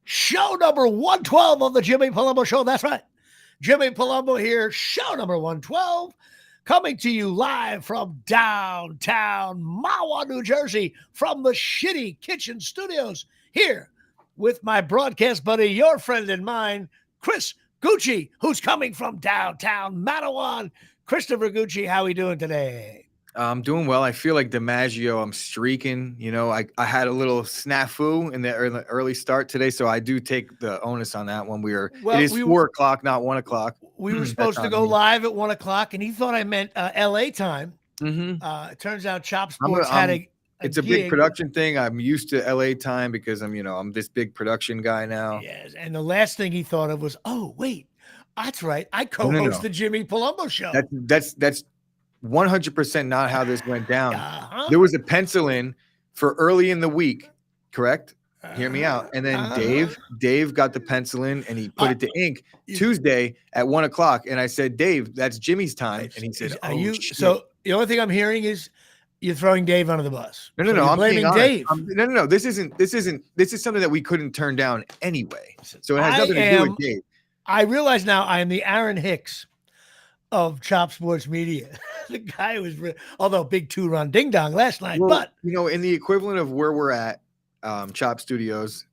Show number 112 of the Jimmy Palumbo Show. That's right. Jimmy Palumbo here. Show number 112. Coming to you live from downtown Mahwah, New Jersey, from the Shitty Kitchen Studios, here with my broadcast buddy, your friend and mine, Chris Gucci, who's coming from downtown Mattawan. Christopher Gucci, how are we doing today? I'm doing well. I feel like DiMaggio. I'm streaking. You know, I had a little snafu in the early start today, so I do take the onus on that one. It is 4 o'clock, not 1 o'clock. We were supposed to go live at 1 o'clock, and he thought I meant LA time. Mm-hmm. It turns out Chop Sports had it's a big production thing. I'm used to LA time because I'm this big production guy now. Yes, and the last thing he thought of was, oh wait, that's right, I co-host the Jimmy Palumbo Show. That's 100% not how this went down. There was a pencil in for early in the week, correct? Hear me out. And then Dave got the pencil in and he put it to ink Tuesday at 1 o'clock. And I said, Dave, that's Jimmy's time. And he said, shit. So the only thing I'm hearing is you're throwing Dave under the bus. No, I'm blaming Dave. No. This is something that we couldn't turn down anyway. So it has nothing to do with Dave. I realize now I am the Aaron Hicks of Chop Sports Media. The guy was, although big 2-run ding dong last night, but in the equivalent of where we're at, Chop Studios,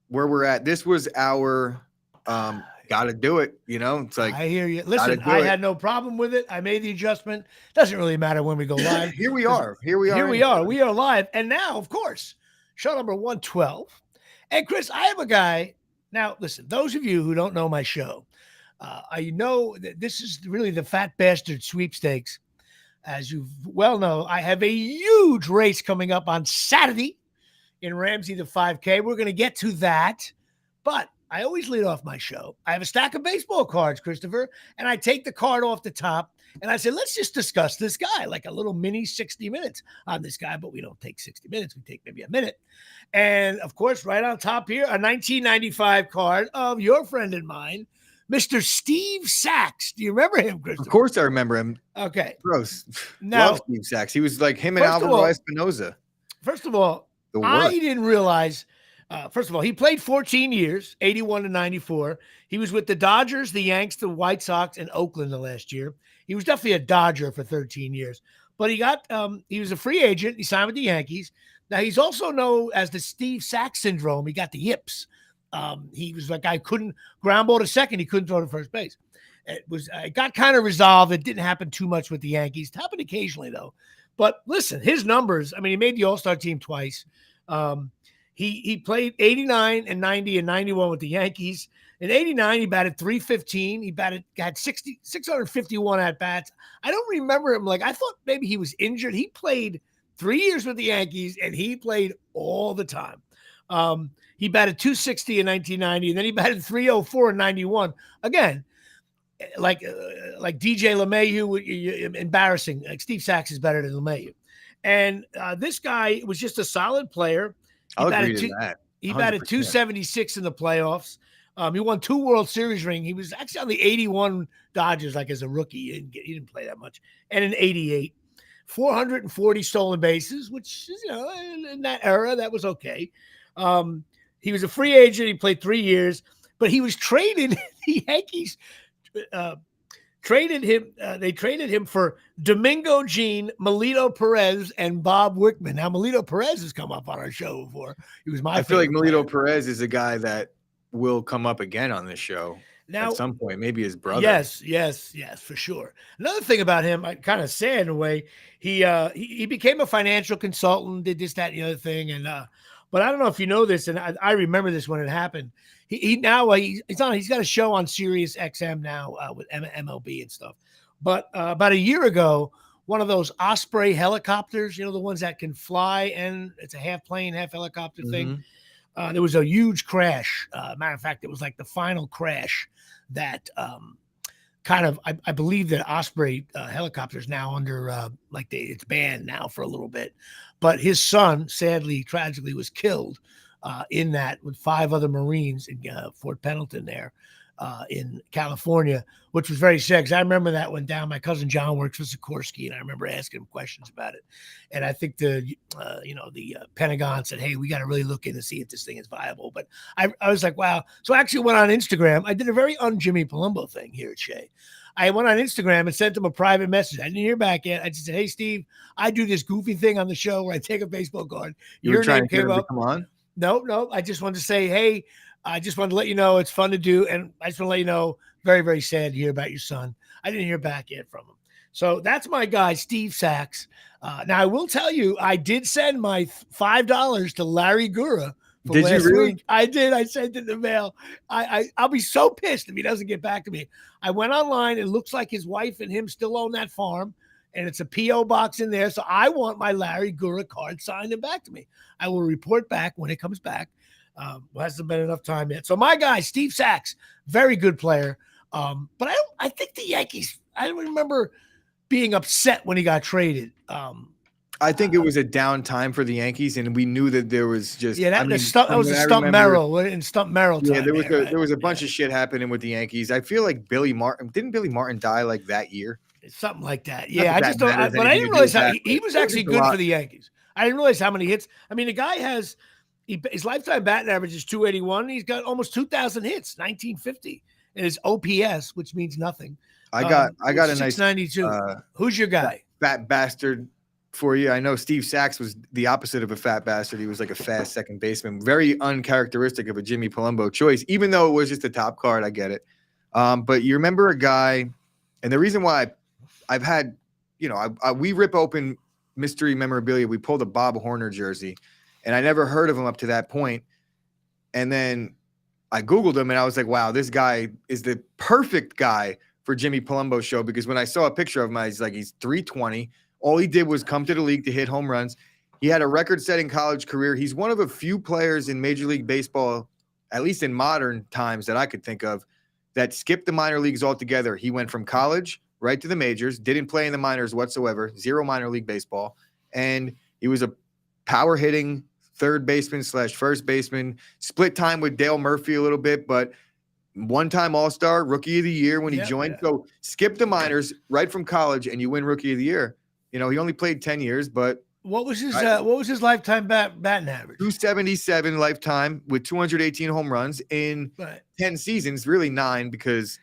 where we're at, this was our gotta do it. It's like, I hear you. Listen, I had no problem with it. I made the adjustment. Doesn't really matter when we go live. Here we are. We are live. And now, of course, show number 112. And Chris, I have a guy. Now, listen, those of you who don't know my show, I know that this is really the Fat Bastard Sweepstakes. As you well know, I have a huge race coming up on Saturday in Ramsey, the 5K. We're going to get to that. But I always lead off my show. I have a stack of baseball cards, Christopher, and I take the card off the top, and I say, let's just discuss this guy, like a little mini 60 minutes on this guy, but we don't take 60 minutes. We take maybe a minute. And, of course, right on top here, a 1995 card of your friend and mine, Mr. Steve Sachs. Do you remember him, Christopher? Of course I remember him. Okay. Gross. Now, love Steve Sachs. He was like him and Alvaro Espinoza. First of all, I didn't realize, first of all, he played 14 years, 81 to 94. He was with the Dodgers, the Yanks, the White Sox, and Oakland the last year. He was definitely a Dodger for 13 years. But he was a free agent. He signed with the Yankees. Now, he's also known as the Steve Sachs syndrome. He got the yips. He was like, I couldn't ground ball to second. He couldn't throw to first base. It got kind of resolved. It didn't happen too much with the Yankees. It happened occasionally though. But listen, his numbers, he made the All-Star team twice. He played 89 and 90 and 91 with the Yankees. In 89, he batted .315. He had 651 at-bats. I don't remember him. I thought maybe he was injured. He played 3 years with the Yankees, and he played all the time. He batted .260 in 1990, and then he batted .304 in 91. Again, like DJ LeMahieu, embarrassing. Like Steve Sachs is better than LeMahieu. And this guy was just a solid player. I'll agree to that. 100%. He batted .276 in the playoffs. He won 2 World Series rings. He was actually on the 81 Dodgers, as a rookie. He didn't play that much. And in 88, 440 stolen bases, which is, in that era, that was okay. He was a free agent. He played 3 years, but he was traded. The Yankees traded him. They traded him for Domingo Jean, Melito Perez, and Bob Wickman. Now, Melito Perez has come up on our show before. He was I feel like Melito Perez is a guy that will come up again on this show at some point. Maybe his brother. Yes, for sure. Another thing about him, kind of sad in a way, he became a financial consultant, did this, that, and the other thing, and but I don't know if you know this, and I remember this when it happened. He's got a show on Sirius XM now with MLB and stuff. But about a year ago, one of those Osprey helicopters, the ones that can fly, and it's a half plane, half helicopter thing. There was a huge crash. Matter of fact, it was like the final crash that I believe that Osprey helicopters now under it's banned now for a little bit. But his son, sadly, tragically, was killed in that with 5 other Marines in Fort Pendleton there. in California, which was very sad because I remember that went down. My cousin John works for Sikorsky, and I remember asking him questions about it. And I think the Pentagon said, "Hey, we got to really look in to see if this thing is viable." But I was like, "Wow!" So I actually went on Instagram. I did a very un-Jimmy Palumbo thing here at Shea. I went on Instagram and sent him a private message. I didn't hear back yet. I just said, "Hey, Steve, I do this goofy thing on the show where I take a baseball card. Your name came up. Come on. No. I just wanted to say, hey, I just wanted to let you know it's fun to do. And I just want to let you know, very, very sad to hear about your son. I didn't hear back yet from him. So that's my guy, Steve Sachs. Now, I will tell you, I did send my $5 to Larry Gura. Did you really? Week. I did. I sent it in the mail. I'll be so pissed if he doesn't get back to me. I went online. It looks like his wife and him still own that farm. And it's a P.O. box in there. So I want my Larry Gura card signed and back to me. I will report back when it comes back. Hasn't been enough time yet. So my guy, Steve Sachs, very good player. But I think the Yankees, I don't remember being upset when he got traded. I think it was a down time for the Yankees, and we knew that there was just that was a Stump Merrill in Stump Merrill time. Yeah, there was a bunch of shit happening with the Yankees. I feel like Billy Martin die like that year? Something like that. Yeah, I just don't. But I didn't realize how he was actually good for the Yankees. I didn't realize how many hits. I mean, the guy has his lifetime batting average is 281. He's got almost 2,000 hits, 1950, and his OPS, which means nothing. I got a nice 692. Who's your guy? Fat bastard for you. I know Steve Sachs was the opposite of a fat bastard. He was like a fast second baseman, very uncharacteristic of a Jimmy Palumbo choice, even though it was just a top card. I get it. But you remember a guy, and the reason why I've had, we rip open mystery memorabilia. We pulled a Bob Horner jersey, and I never heard of him up to that point. And then I Googled him, and I was like, wow, this guy is the perfect guy for Jimmy Palumbo's show, because when I saw a picture of him, he's 320. All he did was come to the league to hit home runs. He had a record-setting college career. He's one of a few players in Major League Baseball, at least in modern times that I could think of, that skipped the minor leagues altogether. He went from college right to the majors, didn't play in the minors whatsoever, zero minor league baseball. And he was a power hitting third baseman / first baseman, split time with Dale Murphy a little bit, but one-time All-Star, Rookie of the Year when he joined. Yeah. So skip the minors right from college and you win Rookie of the Year. He only played 10 years, but what was his lifetime batting average? 277 lifetime with 218 home runs in 10 seasons, really 9, because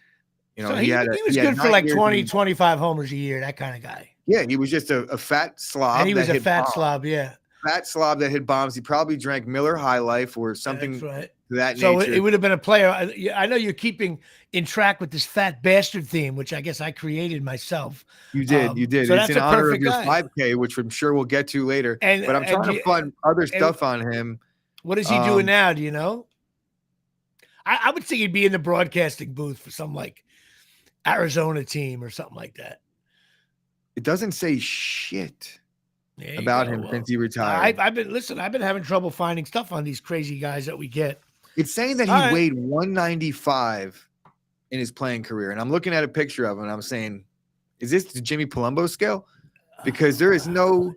he was good for like 20, 25 homers a year, that kind of guy. Yeah, he was just a fat slob. And he was a fat slob, yeah. Fat slob that hit bombs. He probably drank Miller High Life or something to that nature. So it would have been a player. I know you're keeping in track with this fat bastard theme, which I guess I created myself. You did. So it's in honor of your 5K, which I'm sure we'll get to later. But I'm trying to find other stuff on him. What is he doing now? Do you know? I would think he'd be in the broadcasting booth for some like Arizona team or something like that. It doesn't say shit about him since he retired. I've been having trouble finding stuff on these crazy guys that we get. It's saying that he weighed 195 in his playing career. And I'm looking at a picture of him and I'm saying, is this the Jimmy Palumbo scale? Because there is no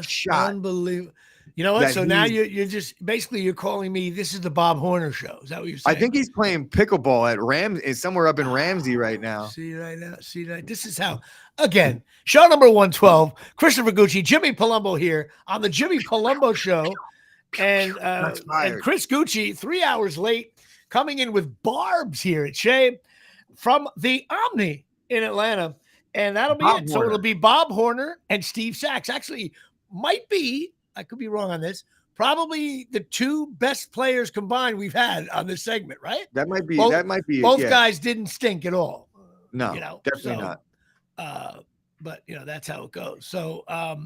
shot. Unbelievable. You know what? So now you're just basically you're calling me, this is the Bob Horner show. Is that what you're saying? I think he's playing pickleball at Ramsey, somewhere up in Ramsey right now. See that? This is how, again, show number 112, Christopher Gucci, Jimmy Palumbo here on the Jimmy Palumbo show. And Chris Gucci, 3 hours late, coming in with barbs here at Shea from the Omni in Atlanta. And that'll be it. So it'll be Bob Horner and Steve Sachs. Actually, might be, I could be wrong on this, probably the two best players combined we've had on this segment, right? That might be both guys didn't stink at all. No, definitely not. But that's how it goes. So all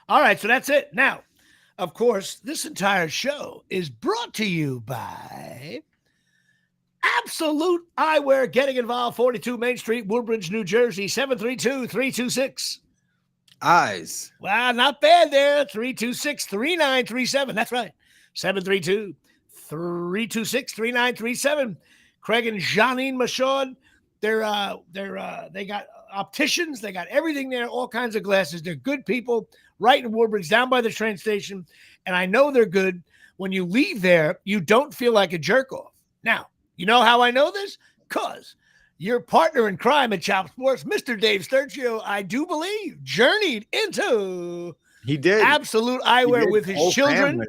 right, so that's it. Now, of course, this entire show is brought to you by Absolute Eyewear. Getting involved, 42 Main Street, Woodbridge, New Jersey, 732-326. Eyes. Wow, not bad there. 326-3937. That's right. 732-326-3937. Craig and Janine Michaud. They got opticians. They got everything there, all kinds of glasses. They're good people right in Woodbridge, down by the train station. And I know they're good. When you leave there, you don't feel like a jerk off. Now, you know how I know this? because your partner in crime at Chop Sports, Mr. Dave Sturcio, I do believe, journeyed into Absolute Eyewear with his children. Family.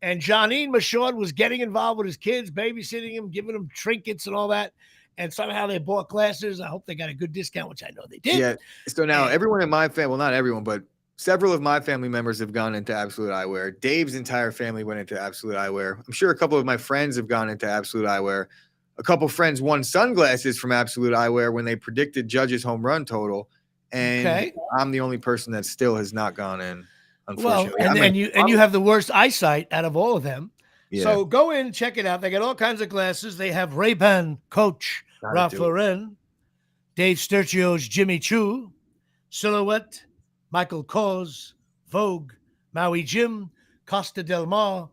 And Johnine Michaud was getting involved with his kids, babysitting him, giving them trinkets and all that. And somehow they bought glasses. I hope they got a good discount, which I know they did. Yeah. So now everyone in my family, well, not everyone, but several of my family members have gone into Absolute Eyewear. Dave's entire family went into Absolute Eyewear. I'm sure a couple of my friends have gone into Absolute Eyewear. A couple friends won sunglasses from Absolute Eyewear when they predicted Judge's home run total. And I'm the only person that still has not gone in. Well, and you have the worst eyesight out of all of them. Yeah. So go in, check it out. They got all kinds of glasses. They have Ray-Ban Coach Ralph Lauren, Dave Sturcio's Jimmy Choo, Silhouette, Michael Kors, Vogue, Maui Jim, Costa Del Mar,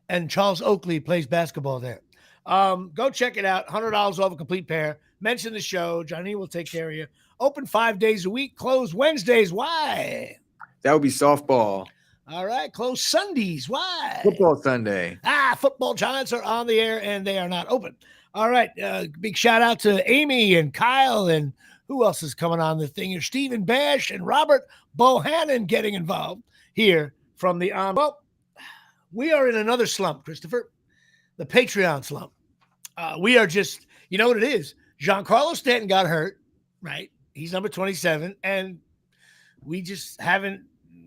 and Charles Oakley plays basketball there. Go check it out. $100 off a complete pair. Mention the show. Johnny will take care of you. Open 5 days a week. Closed Wednesdays. Why? That would be softball. All right. Closed Sundays. Why? Football Sunday. Football Giants are on the air and they are not open. All right. Big shout out to Amy and Kyle and who else is coming on the thing here? Stephen Bash and Robert Bohannon getting involved here from the well, we are in another slump, Christopher. The Patreon slump. We are just, you know what it is? Giancarlo Stanton got hurt, right? He's number 27, and we just haven't.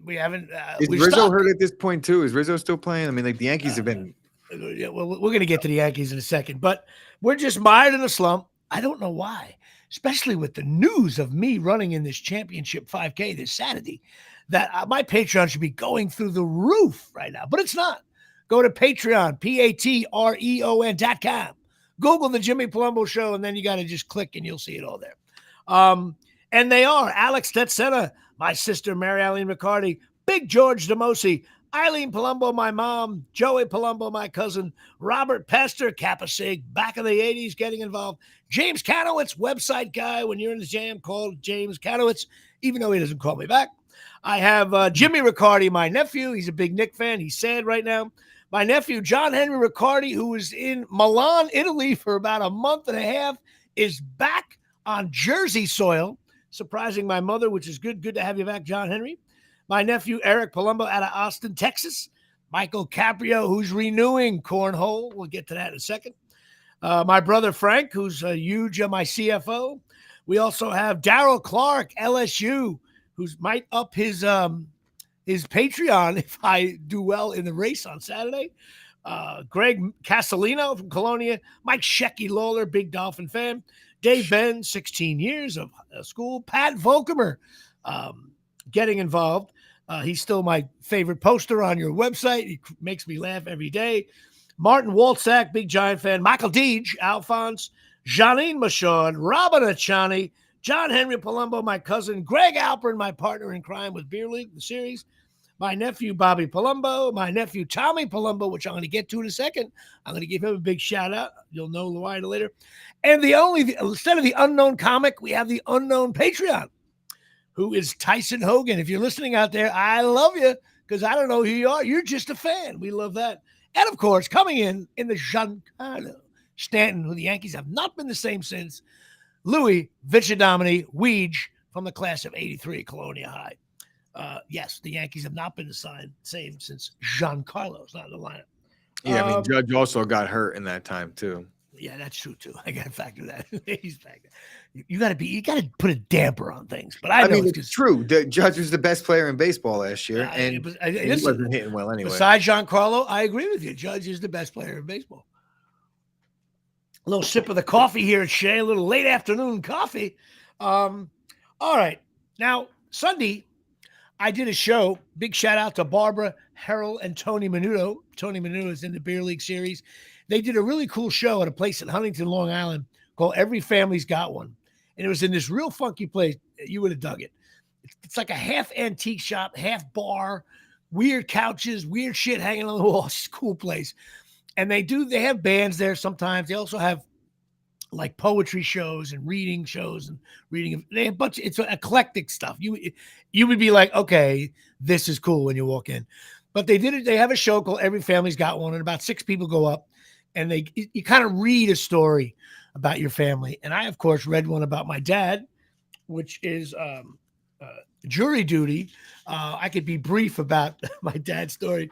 Is Rizzo hurt at this point too? Is Rizzo still playing? I mean, like the Yankees have been. Yeah, well, we're going to get to the Yankees in a second, but we're just mired in a slump. I don't know why, especially with the news of me running in this championship 5K this Saturday, that my Patreon should be going through the roof right now, but it's not. Go to Patreon, Patreon.com. Google the Jimmy Palumbo Show, and then you got to just click and you'll see it all there. And they are Alex Tetzena, my sister Mary Eileen McCarty, Big George DeMosi, Eileen Palumbo, my mom, Joey Palumbo, my cousin, Robert Pester, Kappa Sig, back in the 80s, getting involved. James Kanowitz, website guy. When you're in the jam, call James Kanowitz, even though he doesn't call me back. I have Jimmy Riccardi, my nephew. He's a big Knick fan. He's sad right now. My nephew, John Henry Riccardi, who was in Milan, Italy for about a month and a half, is back on Jersey soil, surprising my mother, which is good. Good to have you back, John Henry. My nephew, Eric Palumbo, out of Austin, Texas. Michael Caprio, who's renewing cornhole. We'll get to that in a second. My brother, Frank, who's a huge my CFO. We also have Darryl Clark, LSU, who's might up his Patreon if I do well in the race on Saturday. Greg Castellino from Colonia. Mike Shecky Lawler, big Dolphin fan. Dave Ben, 16 years of school. Pat Volkemer getting involved. He's still my favorite poster on your website. He makes me laugh every day. Martin Waltsack, big Giant fan. Michael Deege, Alphonse. Janine Michaud, Robin Achani, John Henry Palumbo, my cousin. Greg Alpern, my partner in crime with Beer League, the series. My nephew, Bobby Palumbo. My nephew, Tommy Palumbo, which I'm going to get to in a second. I'm going to give him a big shout out. You'll know why later. And instead of the unknown comic, we have the unknown Patreon, who is Tyson Hogan. If you're listening out there, I love you because I don't know who you are. You're just a fan. We love that. And, of course, coming in the Giancarlo Stanton, who the Yankees have not been the same since, Louis Viccidomini Weege from the class of 83, Colonia High. Yes, the Yankees have not been the same since Giancarlo's not in the lineup. Yeah, I mean, Judge also got hurt in that time, too. Yeah, that's true too. I got to factor that. He's back. You got to put a damper on things. But I mean, it's true. The Judge was the best player in baseball last year, and he wasn't hitting well anyway. Besides Giancarlo, I agree with you. Judge is the best player in baseball. A little sip of the coffee here at Shea, a little late afternoon coffee. All right, now Sunday, I did a show. Big shout out to Barbara Harrell and Tony Menudo. Tony Menudo is in the Beer League series. They did a really cool show at a place in Huntington, Long Island called Every Family's Got One. And it was in this real funky place. You would have dug it. It's like a half antique shop, half bar, weird couches, weird shit hanging on the wall. It's a cool place. And they have bands there sometimes. They also have like poetry shows and reading shows and reading. They have it's eclectic stuff. You would be like, okay, this is cool when you walk in. But they did it. They have a show called Every Family's Got One, and about 6 people go up. And you kind of read a story about your family. And I, of course, read one about my dad, which is jury duty. I could be brief about my dad's story.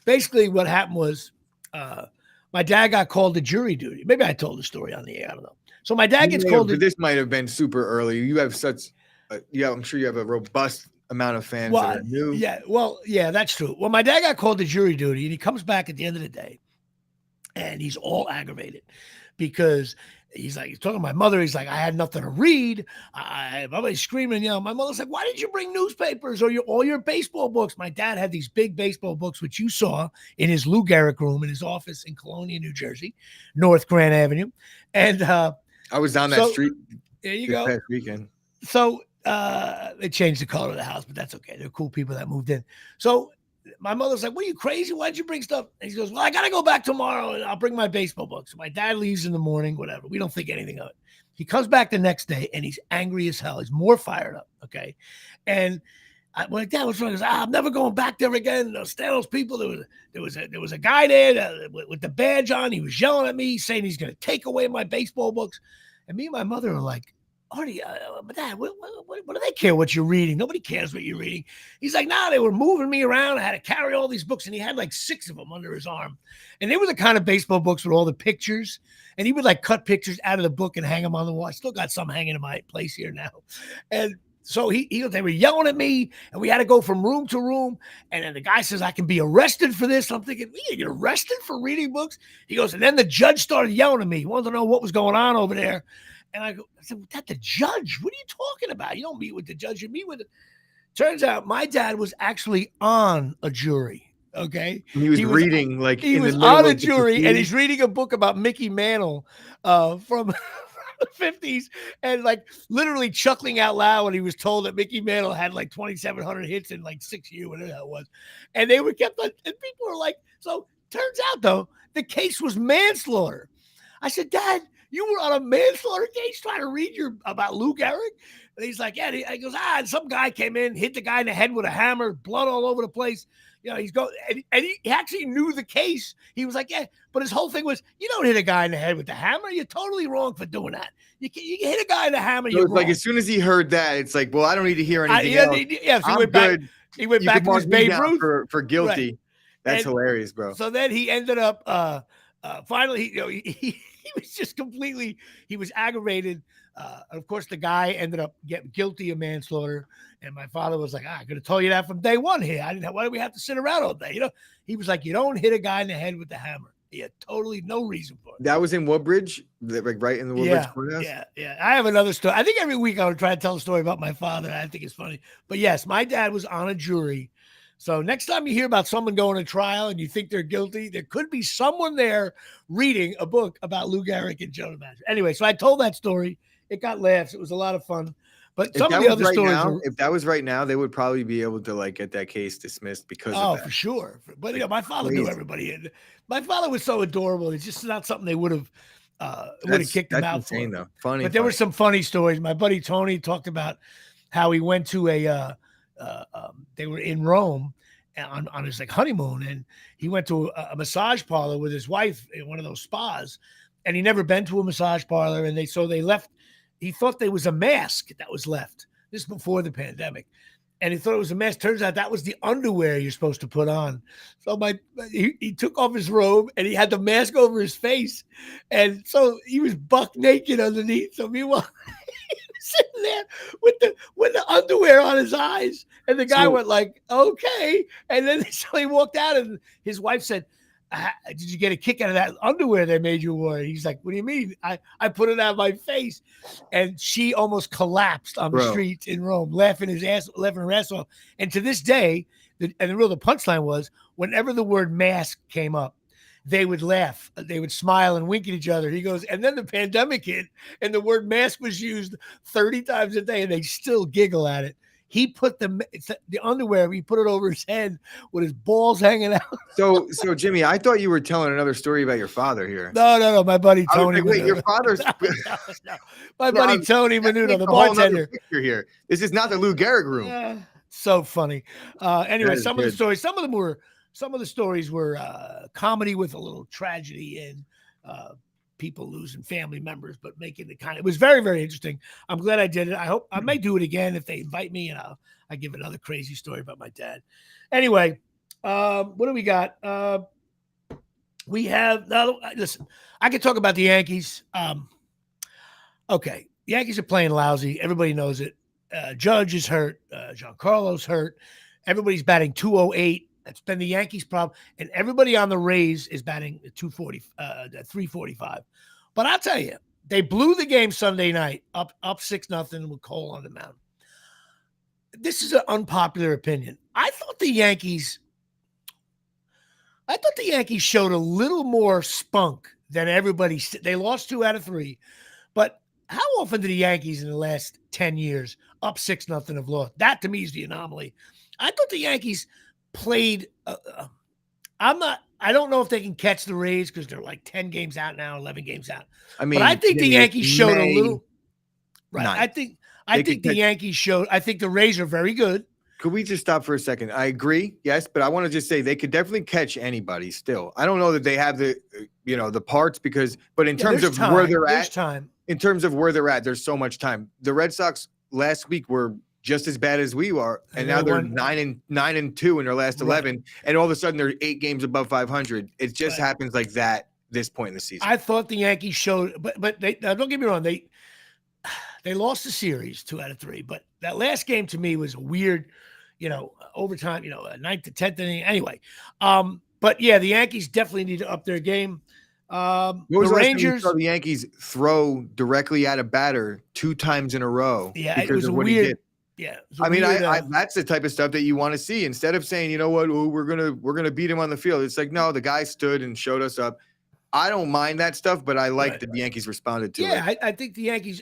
Basically, what happened was my dad got called to jury duty. Maybe I told the story on the air. I don't know. So my dad gets called. But this might have been super early. You have such, I'm sure you have a robust amount of fans that are new. Yeah, well, yeah, that's true. Well, my dad got called to jury duty, and he comes back at the end of the day, and he's all aggravated because he's talking to my mother. He's like, I had nothing to read. Everybody's screaming, my mother's like, why did you bring newspapers or all your baseball books? My dad had these big baseball books, which you saw in his Lou Gehrig room in his office in Colonia, New Jersey, North Grand Avenue. And I was down that street. There you go. Past weekend. So they changed the color of the house, but that's okay. They're cool people that moved in. So my mother's like, what are you, crazy? Why'd you bring stuff? And he goes, well, I got to go back tomorrow and I'll bring my baseball books. So my dad leaves in the morning, whatever. We don't think anything of it. He comes back the next day and he's angry as hell. He's more fired up. Okay. And I'm like, Dad, what's wrong? He goes, I'm never going back there again. Those people, there was a guy there with the badge on. He was yelling at me, saying he's going to take away my baseball books. And me and my mother are like, Artie, Dad, what do they care what you're reading? Nobody cares what you're reading. He's like, nah, they were moving me around. I had to carry all these books, and he had like 6 of them under his arm. And they were the kind of baseball books with all the pictures. And he would like cut pictures out of the book and hang them on the wall. I still got some hanging in my place here now. And so they were yelling at me, and we had to go from room to room. And then the guy says, I can be arrested for this. I'm thinking, we get arrested for reading books? He goes, and then the judge started yelling at me. He wanted to know what was going on over there. And I said, well, that's the judge. What are you talking about? You don't meet with the judge. You meet with it. Turns out my dad was actually on a jury. Okay. And he was reading he was on a jury, and he's reading a book about Mickey Mantle from the 50s, and like literally chuckling out loud when he was told that Mickey Mantle had like 2,700 hits in like 6 years, whatever that was. And they were kept on, and people were like, so turns out though, the case was manslaughter. I said, Dad, you were on a manslaughter case trying to read about Lou Gehrig? And he's like, yeah. He goes, some guy came in, hit the guy in the head with a hammer, blood all over the place. He's going, and he actually knew the case. He was like, yeah, but his whole thing was, you don't hit a guy in the head with the hammer. You're totally wrong for doing that. You hit a guy in the hammer. So it's like, as soon as he heard that, it's like, well, I don't need to hear anything else. Yeah, so he went back to his Babe Ruth for guilty. Right. That's hilarious, bro. So then he ended up, finally, he was just completely, he was aggravated. Of course, the guy ended up getting guilty of manslaughter. And my father was like, I could have told you that from day one here. Why do we have to sit around all day? He was like, you don't hit a guy in the head with the hammer. He had totally no reason for it. That was in Woodbridge, like right in the Woodbridge courthouse? Yeah. I have another story. I think every week I would try to tell a story about my father. I think it's funny. But yes, my dad was on a jury. So next time you hear about someone going to trial and you think they're guilty, there could be someone there reading a book about Lou Gehrig and Joe DiMaggio. Anyway, so I told that story. It got laughs. It was a lot of fun. But some of the other stories. If that was right now, they would probably be able to like get that case dismissed because of that. For sure. But my father knew everybody. My father was so adorable. It's just not something they would have kicked him out insane, for. Though. Funny. But there were some funny stories. My buddy Tony talked about how he went to they were in Rome on his like honeymoon, and he went to a massage parlor with his wife in one of those spas, and he never been to a massage parlor, and they left. He thought there was a mask that was left. This is before the pandemic, and he thought it was a mask. Turns out that was the underwear you're supposed to put on. So he took off his robe and he had the mask over his face, and so he was buck naked underneath. So meanwhile, sitting there with the underwear on his eyes, and the guy went like, okay. And then so he walked out, and his wife said, did you get a kick out of that underwear they made you wear? He's like, what do you mean? I put it on my face. And she almost collapsed on the streets in Rome, laughing her ass off. And to this day, the punchline was, whenever the word mask came up, they would laugh, they would smile and wink at each other. He goes, and then the pandemic hit, and the word mask was used 30 times a day, and they still giggle at it. He put the underwear, he put it over his head with his balls hanging out. So Jimmy, I thought you were telling another story about your father here. No. My buddy Tony. Wait, your father's no. My buddy Tony Menudo, the bartender. Here. This is not the Lou Gehrig room. So funny. Anyway, some of the stories, some of the stories were comedy with a little tragedy, and people losing family members, but making it it was very, very interesting. I'm glad I did it. I hope I may do it again if they invite me, and I give another crazy story about my dad. Anyway, what do we got? We have now. Listen, I can talk about the Yankees. Okay, the Yankees are playing lousy. Everybody knows it. Judge is hurt. Giancarlo's hurt. Everybody's batting 208. That's been the Yankees' problem. And everybody on the Rays is batting 240, 345. But I'll tell you, they blew the game Sunday night, up 6-0 with Cole on the mound. This is an unpopular opinion. I thought the Yankees showed a little more spunk than everybody. They lost 2 out of 3. But how often did the Yankees in the last 10 years up 6-0 have lost? That to me is the anomaly. I thought the Yankees played. I don't know if they can catch the Rays because they're like 10 games out now, 11 games out. I mean, but I think the Yankees showed a little. Right. 9th. I think the Yankees showed. I think the Rays are very good. Could we just stop for a second? I agree, yes, but I want to just say they could definitely catch anybody still. I don't know that they have the parts but in terms of where they're at, in terms of where they're at, there's so much time. The Red Sox last week were just as bad as we are, and now they're 9-2 in their last 11, and all of a sudden they're 8 games above 500. It just happens like that this point in the season. I thought the Yankees showed, but they don't get me wrong, they lost the series 2 out of 3, but that last game to me was a weird, overtime, 9th to 10th inning. Anyway, but yeah, the Yankees definitely need to up their game. What was the Rangers saw the Yankees throw directly at a batter 2 times in a row? Yeah, it was weird. Yeah, I mean, that's the type of stuff that you want to see. Instead of saying, you know what, we're gonna beat him on the field. It's like, no, the guy stood and showed us up. I don't mind that stuff, but I like that the Yankees responded to it. Yeah, I think the Yankees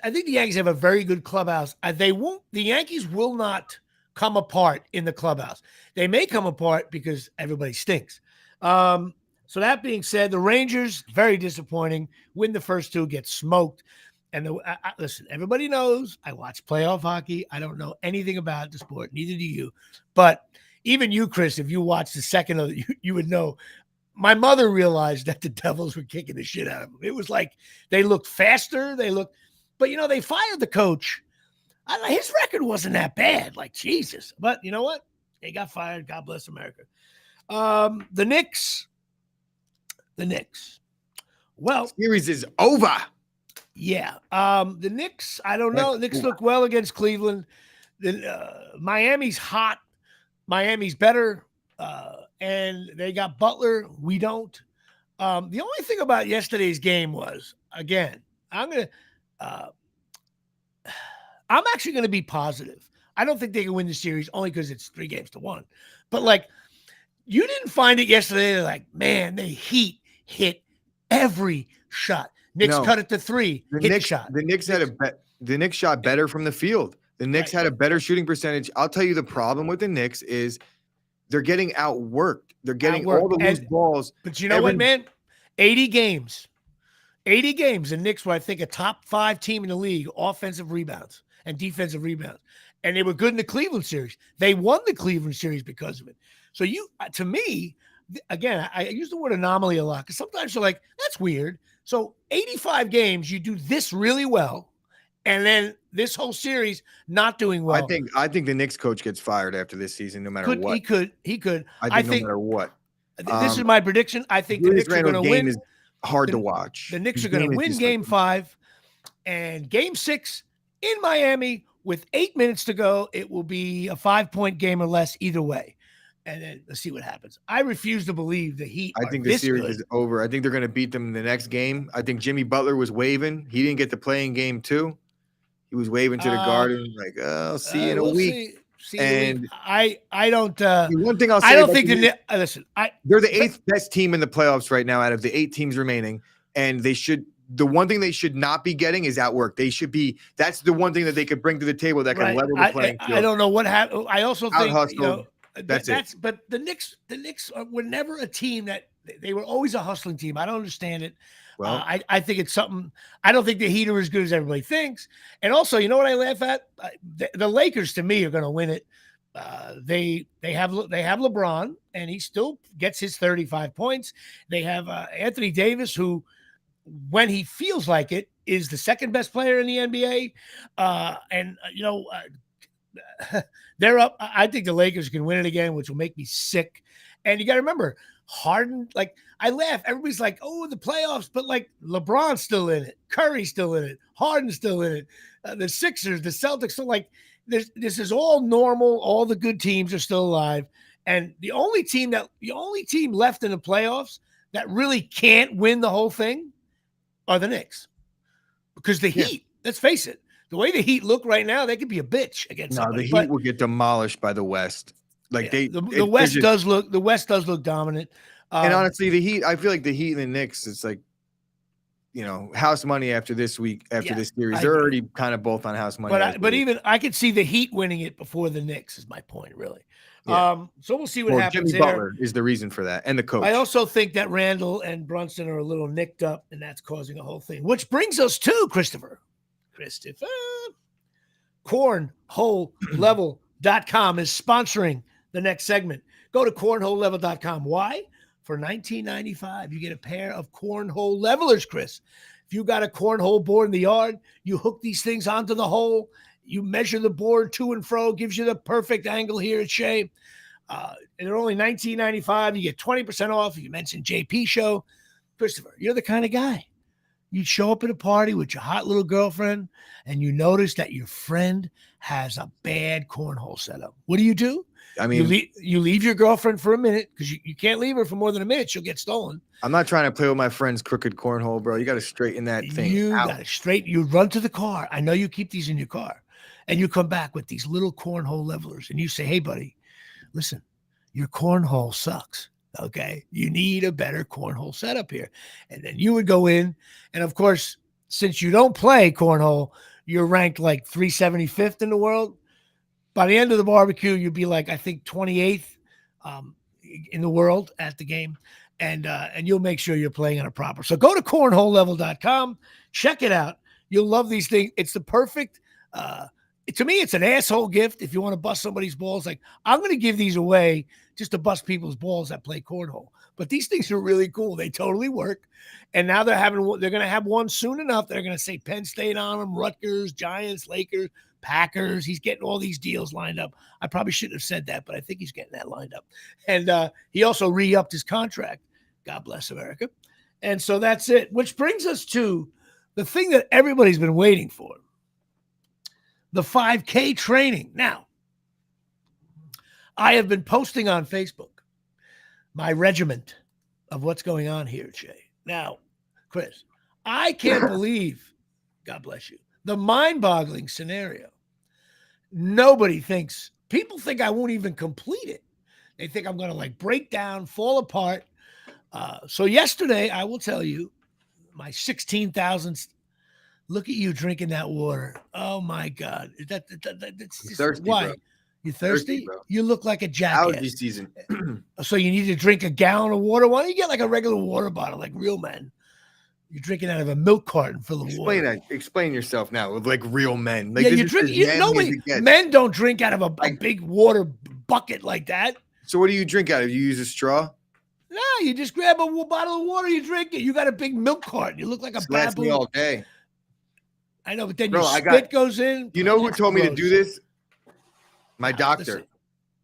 have a very good clubhouse. The Yankees will not come apart in the clubhouse. They may come apart because everybody stinks. So that being said, the Rangers, very disappointing. Win the first 2, get smoked. And listen, everybody knows I watch playoff hockey. I don't know anything about the sport. Neither do you. But even you, Chris, if you watched the second of it, you would know. My mother realized that the Devils were kicking the shit out of them. It was like they looked faster. But they fired the coach. His record wasn't that bad. Like, Jesus. But you know what? He got fired. God bless America. The Knicks. Well, series is over. Yeah. The Knicks, I don't know. The Knicks look well against Cleveland. Miami's hot. Miami's better. And they got Butler. We don't. The only thing about yesterday's game was, again, I'm actually going to be positive. I don't think they can win the series only because it's 3-1. But you didn't find it yesterday. Like, man, the Heat hit every shot. Knicks cut it to 3. The Knicks shot better from the field. The Knicks had a better shooting percentage. I'll tell you the problem with the Knicks is they're getting outworked. They're getting all the loose balls. But you know what, man? 80 games. The Knicks were, I think, a top 5 team in the league, offensive rebounds and defensive rebounds. And they were good in the Cleveland series. They won the Cleveland series because of it. So to me, again, I use the word anomaly a lot because sometimes you're like, that's weird. So 85 games, you do this really well, and then this whole series not doing well. I think the Knicks coach gets fired after this season, no matter what. He could. I think no matter what. This is my prediction. I think the Knicks are going to win. Is hard to watch. The Knicks are going to win Game 5, and Game 6 in Miami with 8 minutes to go. It will be a 5-point game or less either way. And then let's see what happens. I refuse to believe the Heat. I think the series is over. I think they're going to beat them in the next game. I think Jimmy Butler was waving. He didn't get to play in Game 2. He was waving to the Garden like, "I'll see you in a week." And I don't. One thing I'll say, I don't think listen. They're the 8th best team in the playoffs right now out of the 8 teams remaining, and they should. The one thing they should not be getting is outwork. They should be. That's the one thing that they could bring to the table that can level the playing field. I don't know what happened. I also think that's it. But the Knicks were never a team that they were always a hustling team. I don't understand it. Well, I think it's something. I don't think the Heat are as good as everybody thinks. And also, you know what I laugh at? The Lakers to me are going to win it. They have LeBron, and he still gets his 35 points. They have Anthony Davis, who when he feels like it, is the second best player in the NBA. They're up. I think the Lakers can win it again, which will make me sick. And you got to remember, Harden, like, I laugh. Everybody's like, oh, the playoffs, but like LeBron's still in it. Curry's still in it. Harden's still in it. The Sixers, the Celtics. So like, this is all normal. All the good teams are still alive. And the only team left in the playoffs that really can't win the whole thing are the Knicks. Because the Heat, let's face it, the way the Heat look right now, they could be a bitch against somebody. The Heat will get demolished by the West. Like the West does look dominant. And honestly, the Heat, I feel like the Heat and the Knicks, it's like, house money after this week, this series. They're already kind of both on house money. But even I could see the Heat winning it before the Knicks is my point, really. Yeah. So we'll see what happens. Jimmy Butler is the reason for that, and the coach. I also think that Randall and Brunson are a little nicked up, and that's causing a whole thing. Which brings us to Christopher, cornholelevel.com is sponsoring the next segment. Go to cornholelevel.com. Why? For $19.95, you get a pair of cornhole levelers, Chris. If you got a cornhole board in the yard, you hook these things onto the hole, you measure the board to and fro, gives you the perfect angle here at Shea. And they're only $19.95. You get 20% off if you mention JP Show. Christopher, you're the kind of guy. You'd show up at a party with your hot little girlfriend, and you notice that your friend has a bad cornhole setup. What do? I mean, you leave your girlfriend for a minute because you can't leave her for more than a minute. She'll get stolen. I'm not trying to play with my friend's crooked cornhole, bro. You got to straighten that thing out. You run to the car. I know you keep these in your car. And you come back with these little cornhole levelers and you say, hey, buddy, listen, your cornhole sucks. Okay. You need a better cornhole setup here. And then you would go in. And of course, since you don't play cornhole, you're ranked like 375th in the world. By the end of the barbecue, you'd be like, I think 28th in the world at the game. And you'll make sure you're playing on a proper. So go to cornholelevel.com, check it out. You'll love these things. It's the perfect, to me, it's an asshole gift if you want to bust somebody's balls. Like, I'm going to give these away just to bust people's balls that play cornhole. But these things are really cool. They totally work. And now they're going to have one soon enough. They're going to say Penn State on them, Rutgers, Giants, Lakers, Packers. He's getting all these deals lined up. I probably shouldn't have said that, but I think he's getting that lined up. And he also re-upped his contract. God bless America. And so that's it, which brings us to the thing that everybody's been waiting for. The 5K training. Now, I have been posting on Facebook my regiment of what's going on here, Jay. Now, Chris, I can't believe, God bless you, the mind-boggling scenario. People think I won't even complete it. They think I'm going to like break down, fall apart. So yesterday, I will tell you, my 16,000th. Look at you drinking that water. Oh my God. That's thirsty, why? Bro. You thirsty? Bro. You look like a jackass. Allergy season. So you need to drink a gallon of water. Why don't you get like a regular water bottle, like real men? You're drinking out of a milk carton full of water. Explain yourself now with like real men. Like, yeah, you drink. Men don't drink out of a big water bucket like that. So what do you drink out of? You use a straw? No, you just grab a bottle of water, you drink it. You got a big milk carton. You look like a baboon. Me all day. I know, but then your spit goes in. You know who told me to do this? My doctor.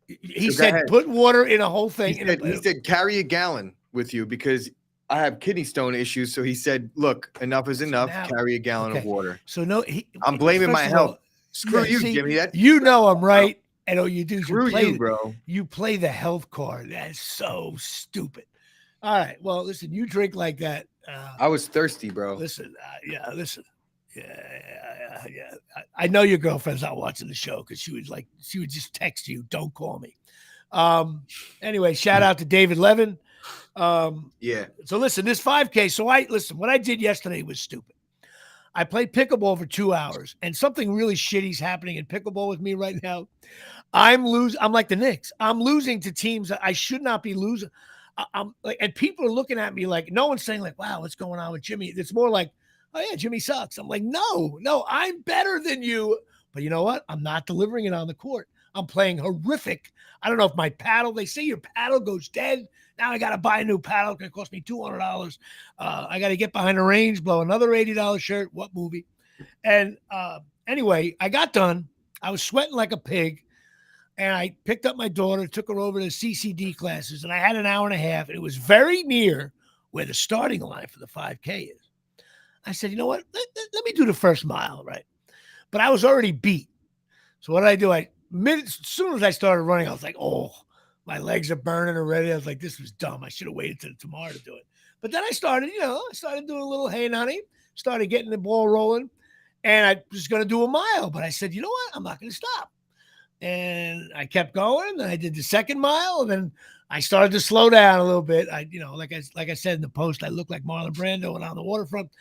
He said, put water in a whole thing. He said, carry a gallon with you because I have kidney stone issues. So he said, look, enough is enough. Carry a gallon of water. So no, I'm blaming my health. Screw you, Jimmy. I'm right. And all you do is bro. You play the health card. That's so stupid. All right. Well, listen, you drink like that. I was thirsty, bro. Listen. Yeah. I know your girlfriend's not watching the show because she would just text you, don't call me. Anyway, shout out to David Levin. Yeah. So listen, this 5K. What I did yesterday was stupid. I played pickleball for 2 hours, and something really shitty's happening in pickleball with me right now. I'm like the Knicks. I'm losing to teams that I should not be losing. I'm like, and people are looking at me like, no one's saying like, wow, what's going on with Jimmy? It's more like, oh yeah, Jimmy sucks. I'm like, no, I'm better than you. But you know what? I'm not delivering it on the court. I'm playing horrific. I don't know if my paddle, they say your paddle goes dead. Now I got to buy a new paddle. It's going to cost me $200. I got to get behind the range, blow another $80 shirt. What movie? And anyway, I got done. I was sweating like a pig. And I picked up my daughter, took her over to CCD classes, and I had an hour and a half. And it was very near where the starting line for the 5K is. I said, you know what? Let me do the first mile, right? But I was already beat. So what did I do? As soon as I started running, I was like, oh, my legs are burning already. I was like, this was dumb. I should have waited till tomorrow to do it. But then I started doing a little hey and honey, started getting the ball rolling, and I was going to do a mile. But I said, you know what? I'm not going to stop. And I kept going, and I did the second mile, and then I started to slow down a little bit. Like I said in the post, I looked like Marlon Brando and on the waterfront.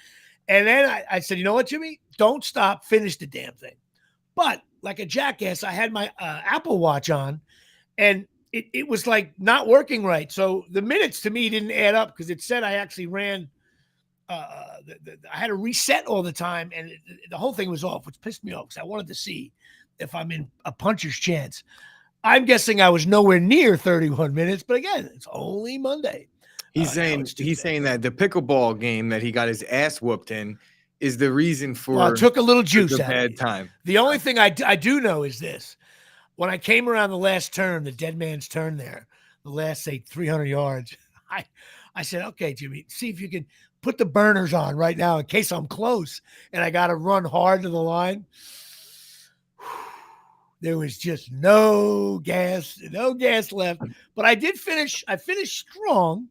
And then I said, you know what, Jimmy? Don't stop. Finish the damn thing. But like a jackass, I had my Apple Watch on, and it was like not working right. So the minutes to me didn't add up because it said I actually ran. I had to reset all the time, and the whole thing was off, which pissed me off because I wanted to see if I'm in a puncher's chance. I'm guessing I was nowhere near 31 minutes, but again, it's only Monday. He's saying that the pickleball game that he got his ass whooped in is the reason for. Well, it took a little juice the out bad of time. The only thing I do know is this: when I came around the last turn, the dead man's turn there, the last say 300 yards, I said, okay, Jimmy, see if you can put the burners on right now in case I'm close and I got to run hard to the line. There was just no gas left. But I did finish. I finished strong,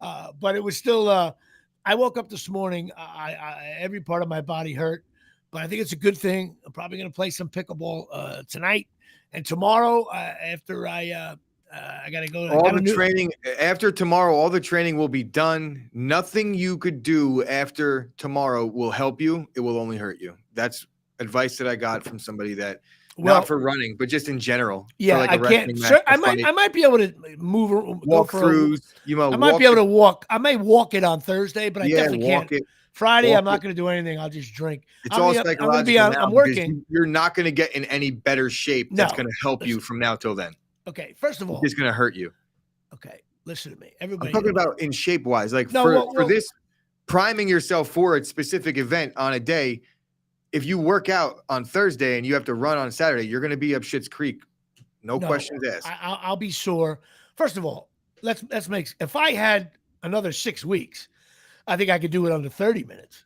but it was still. I woke up this morning. Every part of my body hurt, but I think it's a good thing. I'm probably going to play some pickleball tonight and tomorrow. After I got to go. Training after tomorrow. All the training will be done. Nothing you could do after tomorrow will help you. It will only hurt you. That's advice that I got from somebody that. Not for running, but just in general. Yeah, like I can't. Sure, I might be able to walk throughs. I might be able to walk. I may walk it on Thursday, but I definitely can't. Friday, I'm not going to do anything. I'll just drink. It's all psychological. I'm working. You're not going to get in any better shape. That's going to help you from now till then. Okay, first of all, it's going to hurt you. Okay, listen to me. Everybody, I'm talking about in shape wise, like for this priming yourself for a specific event on a day. If you work out on Thursday and you have to run on Saturday, you're going to be up Schitt's Creek. No questions asked. I'll be sore. First of all, let's make. If I had another 6 weeks, I think I could do it under 30 minutes.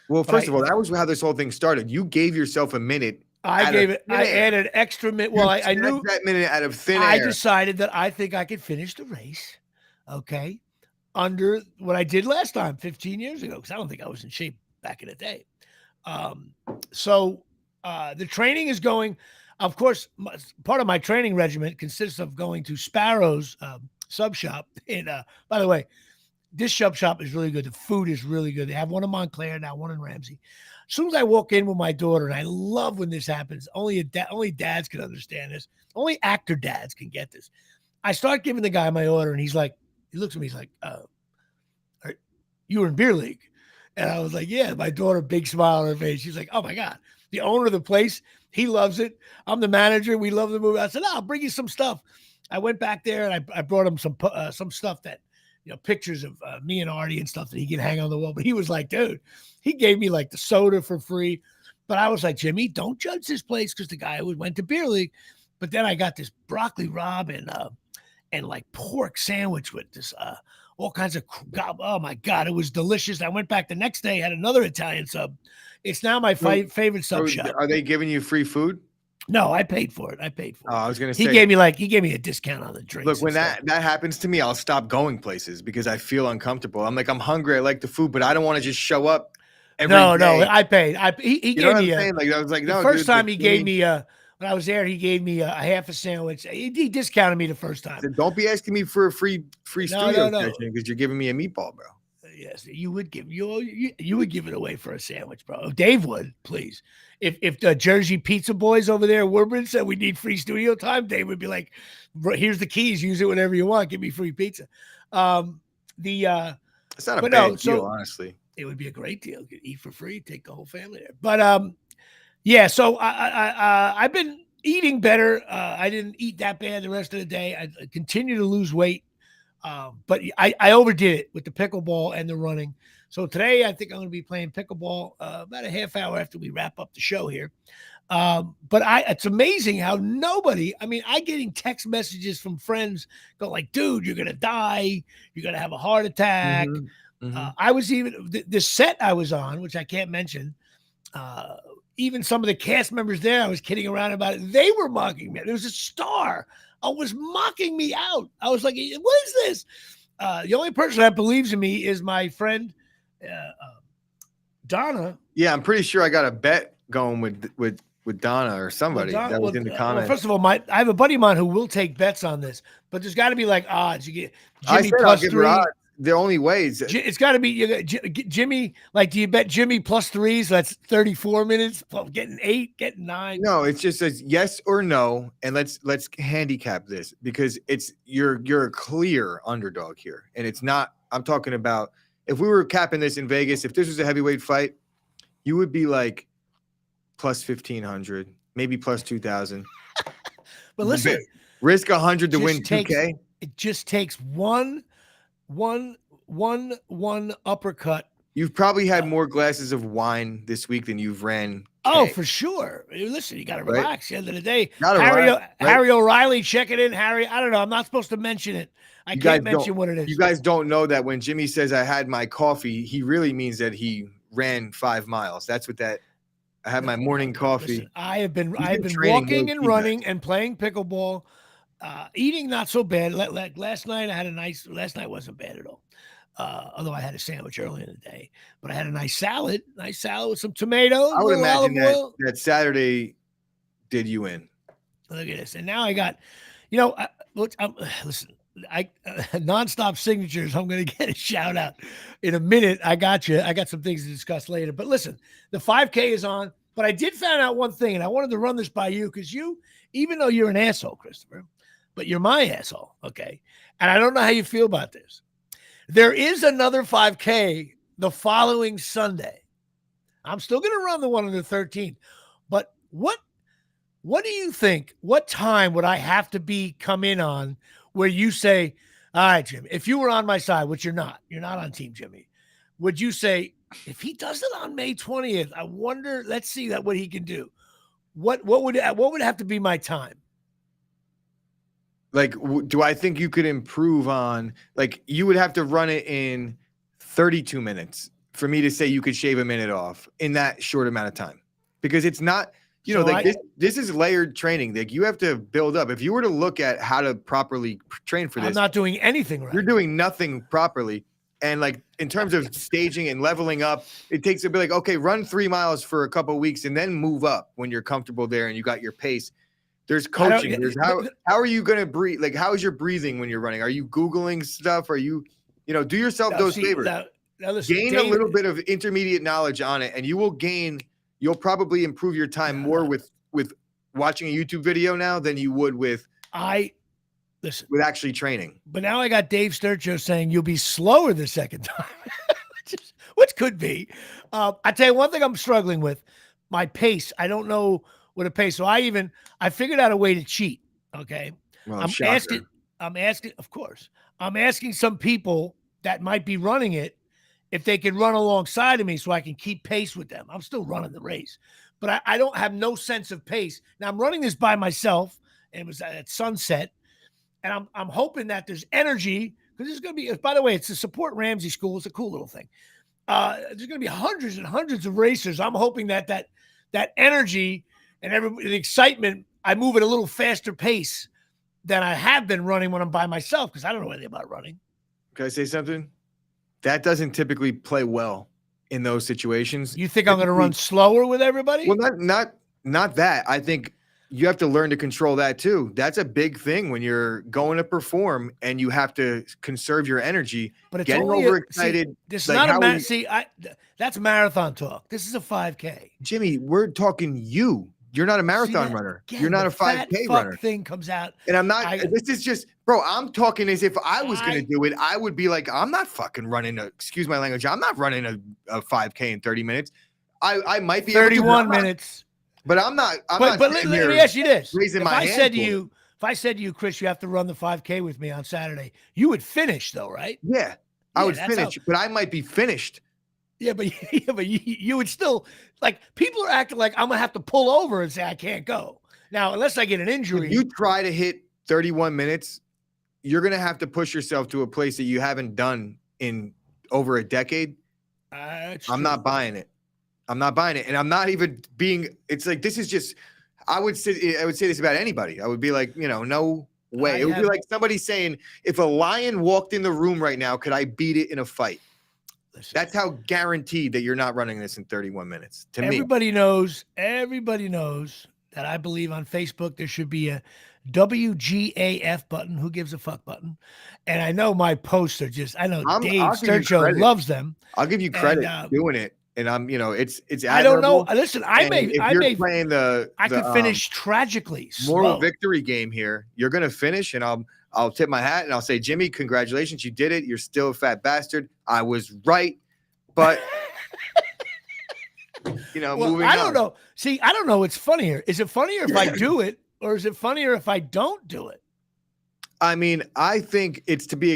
Well, first of all, that was how this whole thing started. You gave yourself a minute. I added an extra minute. Well, I knew that minute out of thin air. I decided that I think I could finish the race. Okay, under what I did last time, 15 years ago, because I don't think I was in shape back in the day. So the training is going, of course, part of my training regimen consists of going to Sparrow's sub shop. And by the way, this sub shop is really good. The food is really good. They have one in Montclair now, one in Ramsey. As soon as I walk in with my daughter, and I love when this happens, only dads can understand this. Only actor dads can get this. I start giving the guy my order, and he looks at me, he's like, you were in beer league. And I was like, yeah, my daughter, big smile on her face. She's like, oh my God, the owner of the place, he loves it. I'm the manager. We love the movie. I said, I'll bring you some stuff. I went back there and I brought him some stuff that, pictures of me and Artie and stuff that he can hang on the wall. But he was like, dude, he gave me like the soda for free. But I was like, Jimmy, don't judge this place because the guy went to beer league. But then I got this broccoli rabe and like pork sandwich with this, all kinds of, oh my God, it was delicious. I went back the next day, had another Italian sub. It's now my favorite sub shop. Are they giving you free food? No, I paid for it. Oh, I was going to say. He gave me a discount on the drinks. Look, when that happens to me, I'll stop going places because I feel uncomfortable. I'm like, I'm hungry. I like the food, but I don't want to just show up every day. No, I paid. He gave me I was like, no. The first time he gave me when I was there, he gave me a half a sandwich. He discounted me the first time. Don't be asking me for a free studio session because you're giving me a meatball, bro. Yes, you would give you would give it away for a sandwich, bro. Dave would, please. If the Jersey Pizza Boys over there at Woodbridge said we need free studio time, Dave would be like, here's the keys, use it whenever you want, give me free pizza. It's not a bad deal, honestly. It would be a great deal. You could eat for free, take the whole family there. But yeah, so I've been eating better. I didn't eat that bad the rest of the day. I continue to lose weight. But I overdid it with the pickleball and the running. So today I think I'm going to be playing pickleball about a half hour after we wrap up the show here. But it's amazing how nobody, I mean, I getting text messages from friends go like, dude, you're going to die. You're going to have a heart attack. I was even, the set I was on, which I can't mention, even some of the cast members there, I was kidding around about it. They were mocking me. There was a star. Was mocking me out. I was like, what is this? The only person that believes in me is my friend, Donna. Yeah, I'm pretty sure I got a bet going with Donna or somebody that was in the comments. First of all, I have a buddy of mine who will take bets on this, but there's got to be like odds. You get Jimmy plus 3. The only ways it's got to be Jimmy. Like, do you bet Jimmy plus 3? So that's 34 minutes, getting 8, getting 9. No, it's just says yes or no, and let's handicap this because you're a clear underdog here, and it's not. I'm talking about if we were capping this in Vegas, if this was a heavyweight fight, you would be like plus 1,500, maybe plus 2,000. But listen, risk 100 to win 2K. It just takes one uppercut. You've probably had more glasses of wine this week than you've ran. Oh, for sure. Listen, you got to relax. Right? At the end of the day, right? Harry O'Reilly, check it in. Harry, I don't know. I'm not supposed to mention it. I can't mention what it is. You guys don't know that when Jimmy says I had my coffee, he really means that he ran 5 miles. That's what that. I had my morning coffee. Listen, I have been walking and running and playing pickleball. Eating not so bad. Like last night, last night wasn't bad at all. Although I had a sandwich early in the day, but I had a nice salad with some tomatoes. I would imagine that Saturday did you in. Look at this. And now I got, listen, nonstop signatures. I'm going to get a shout out in a minute. I got you. I got some things to discuss later, but listen, the 5K is on, but I did find out one thing and I wanted to run this by you because even though you're an asshole, Christopher, but you're my asshole. Okay. And I don't know how you feel about this. There is another 5K the following Sunday. I'm still going to run the one on the 13th. But what do you think? What time would I have to come in on where you say, all right, Jim, if you were on my side, which you're not on Team Jimmy, would you say, if he does it on May 20th, I wonder, let's see what he can do. What would have to be my time? Like, do I think you could improve on, like, you would have to run it in 32 minutes for me to say you could shave a minute off in that short amount of time? Because it's not, this is layered training. Like, you have to build up. If you were to look at how to properly train for this, I'm not doing anything right. You're doing nothing properly. And like, in terms of staging and leveling up, it takes a bit like, okay, run 3 miles for a couple of weeks and then move up when you're comfortable there and you got your pace. There's coaching. There's how are you going to breathe? Like, how is your breathing when you're running? Are you Googling stuff? Are you, do yourself those favors. Gain a little bit of intermediate knowledge on it, and you'll probably improve your time more with watching a YouTube video now than you would with actually training. But now I got Dave Sturcho saying you'll be slower the second time, which could be. I tell you one thing I'm struggling with, my pace. I don't know what a pace. So I figured out a way to cheat. Okay. Well, I'm asking, of course, I'm asking some people that might be running it if they can run alongside of me so I can keep pace with them. I'm still running the race, but I don't have no sense of pace. Now I'm running this by myself, and it was at sunset, and I'm hoping that there's energy because there's going to be, by the way, it's to support Ramsey School. It's a cool little thing. There's going to be hundreds and hundreds of racers. I'm hoping that energy and the excitement, I move at a little faster pace than I have been running when I'm by myself because I don't know anything about running. Can I say something? That doesn't typically play well in those situations. You think I'm going to run slower with everybody? Well, not that. I think you have to learn to control that too. That's a big thing when you're going to perform and you have to conserve your energy. But it's getting overexcited. This is not that's marathon talk. This is a 5K. Jimmy, we're talking you. You're not a marathon runner. You're not a 5K runner. Thing comes out. And I'm not, this is just, bro, I'm talking as if I was going to do it. I would be like, I'm not fucking running excuse my language. I'm not running a 5K in 30 minutes. I might be 31 minutes. But I'm not. But let me ask you this: raising if my I hand said to for it. you, if I said to you, Chris, you have to run the 5K with me on Saturday, you would finish though, right? Yeah, I would finish, but I might be finished. Yeah, but you would still, like, people are acting like I'm gonna have to pull over and say I can't go now unless I get an injury. If you try to hit 31 minutes, you're gonna have to push yourself to a place that you haven't done in over a decade. I'm not buying it. I'm not buying it, and I'm not even being. It's like this is just. I would say this about anybody. I would be like, no way. It would be like somebody saying, if a lion walked in the room right now, could I beat it in a fight? Listen, that's how guaranteed that you're not running this in 31 minutes. To me, everybody knows that I believe on Facebook there should be a WGAF button. Who gives a fuck button? And I know my posts are just. I know Dave Sturcho loves them. I'll give you credit doing it. And I'm, it's. Admirable. I don't know. Listen, I may playing I could finish tragically moral victory game here. You're gonna finish, and I'll tip my hat and I'll say, Jimmy, congratulations, you did it. You're still a fat bastard. I was right, but moving. I don't know. See, I don't know. What's funnier? Is it funnier if I do it, or is it funnier if I don't do it? I mean, I think it's to be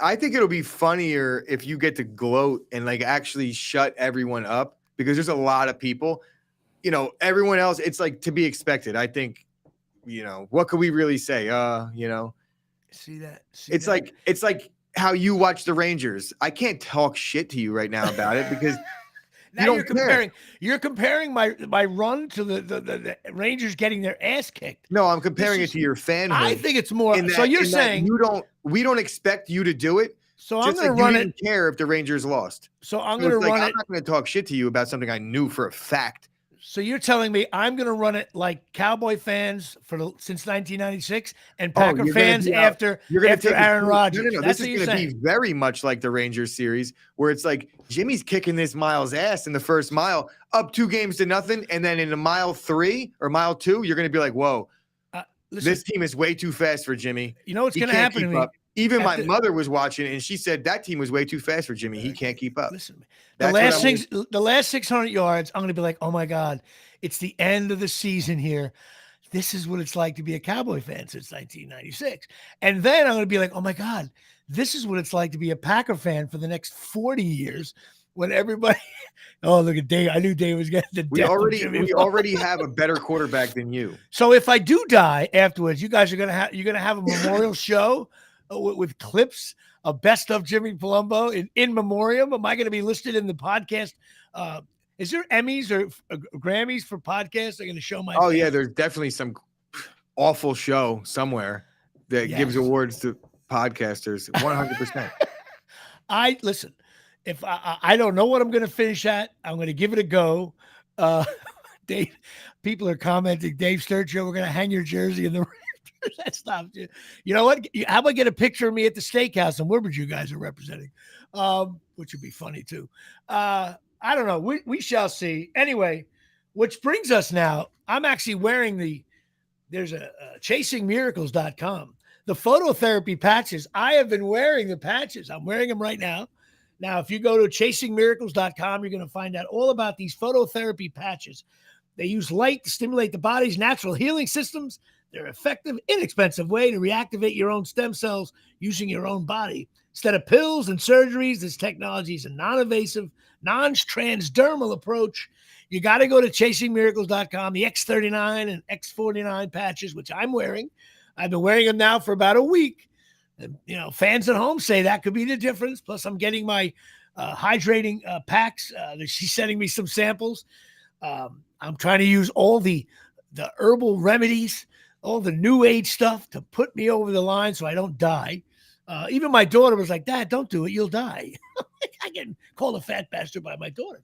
I think it'll be funnier if you get to gloat and like actually shut everyone up, because there's a lot of people, everyone else, it's like to be expected. I think, what could we really say? See that? It's like how you watch the Rangers. I can't talk shit to you right now about it because now you're comparing my run to the Rangers getting their ass kicked. No, I'm comparing it to your fanhood. I think it's more. So you're saying we don't expect you to do it. So I'm going to run it. You didn't care if the Rangers lost. So I'm going to run it. I'm not going to talk shit to you about something I knew for a fact. So you're telling me I'm going to run it like Cowboy fans since 1996 and Packer fans after Aaron Rodgers. No. This is going to be very much like the Rangers series, where it's like Jimmy's kicking this Miles' ass in the first mile, up 2-0, and then in the mile 3 or mile 2, you're going to be like, whoa, this team is way too fast for Jimmy. You know what's going to happen to me? Even my mother was watching, and she said that team was way too fast for Jimmy. He can't keep up. Listen, the last 600 yards, I'm going to be like, oh my God, it's the end of the season here. This is what it's like to be a Cowboy fan since 1996. And then I'm going to be like, oh my God, this is what it's like to be a Packer fan for the next 40 years. When everybody, oh, look at Dave. I knew Dave was getting the death. We already have a better quarterback than you. So if I do die afterwards, you guys are going to have a memorial show with clips of best of Jimmy Palumbo in memoriam. Am I going to be listed in the podcast? Is there Emmys or Grammys for podcasts? They're going to show my. Oh yeah, there's definitely some awful show somewhere that gives awards to podcasters. 100%. Listen. If I don't know what I'm going to finish at, I'm going to give it a go. Dave, people are commenting, Dave Sturcho, we're going to hang your jersey in the Raptors. That stopped you. You know what? How about get a picture of me at the steakhouse in Woodbridge you guys are representing, which would be funny too. I don't know. We shall see. Anyway, which brings us now. I'm actually wearing there's a chasingmiracles.com. The phototherapy patches. I have been wearing the patches. I'm wearing them right now. Now, if you go to chasingmiracles.com, you're going to find out all about these phototherapy patches. They use light to stimulate the body's natural healing systems. They're an effective, inexpensive way to reactivate your own stem cells using your own body. Instead of pills and surgeries, this technology is a non-invasive, non-transdermal approach. You got to go to chasingmiracles.com. The X39 and X49 patches, which I'm wearing. I've been wearing them now for about a week. And, fans at home say that could be the difference. Plus, I'm getting my hydrating packs. She's sending me some samples. I'm trying to use all the herbal remedies, all the new age stuff to put me over the line so I don't die. Even my daughter was like, Dad, don't do it. You'll die. I get called a fat bastard by my daughter.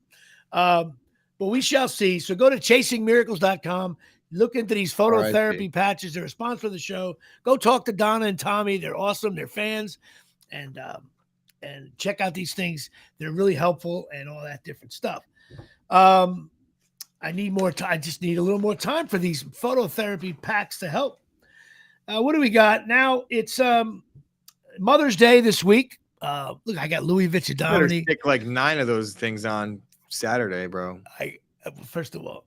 But we shall see. So go to chasingmiracles.com. Look into these phototherapy patches. They're a sponsor of the show. Go talk to Donna and Tommy. They're awesome. They're fans. And check out these things. They're really helpful and all that different stuff. I need more time. I just need a little more time for these phototherapy packs to help. What do we got? Now it's Mother's Day this week. Look, I got Louis Vicciadoni. Stick like 9 of those things on Saturday, bro. First of all,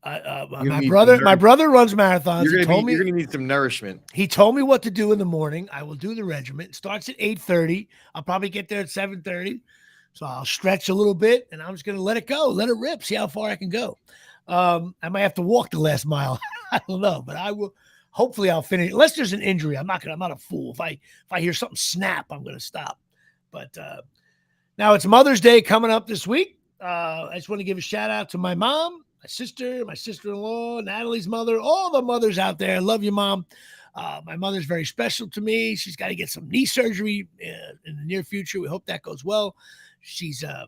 My brother runs marathons. You're gonna need some nourishment. He told me what to do in the morning. I will do the regimen. It starts at 8:30. I'll probably get there at 7:30. So I'll stretch a little bit, and I'm just gonna let it go, let it rip, see how far I can go. I might have to walk the last mile. I don't know, but I will. Hopefully, I'll finish. Unless there's an injury, I'm not a fool. If I hear something snap, I'm gonna stop. But now it's Mother's Day coming up this week. I just want to give a shout out to my mom, my sister, my sister-in-law, Natalie's mother, all the mothers out there. I love you, Mom. My mother's very special to me. She's got to get some knee surgery in the near future. We hope that goes well. She's a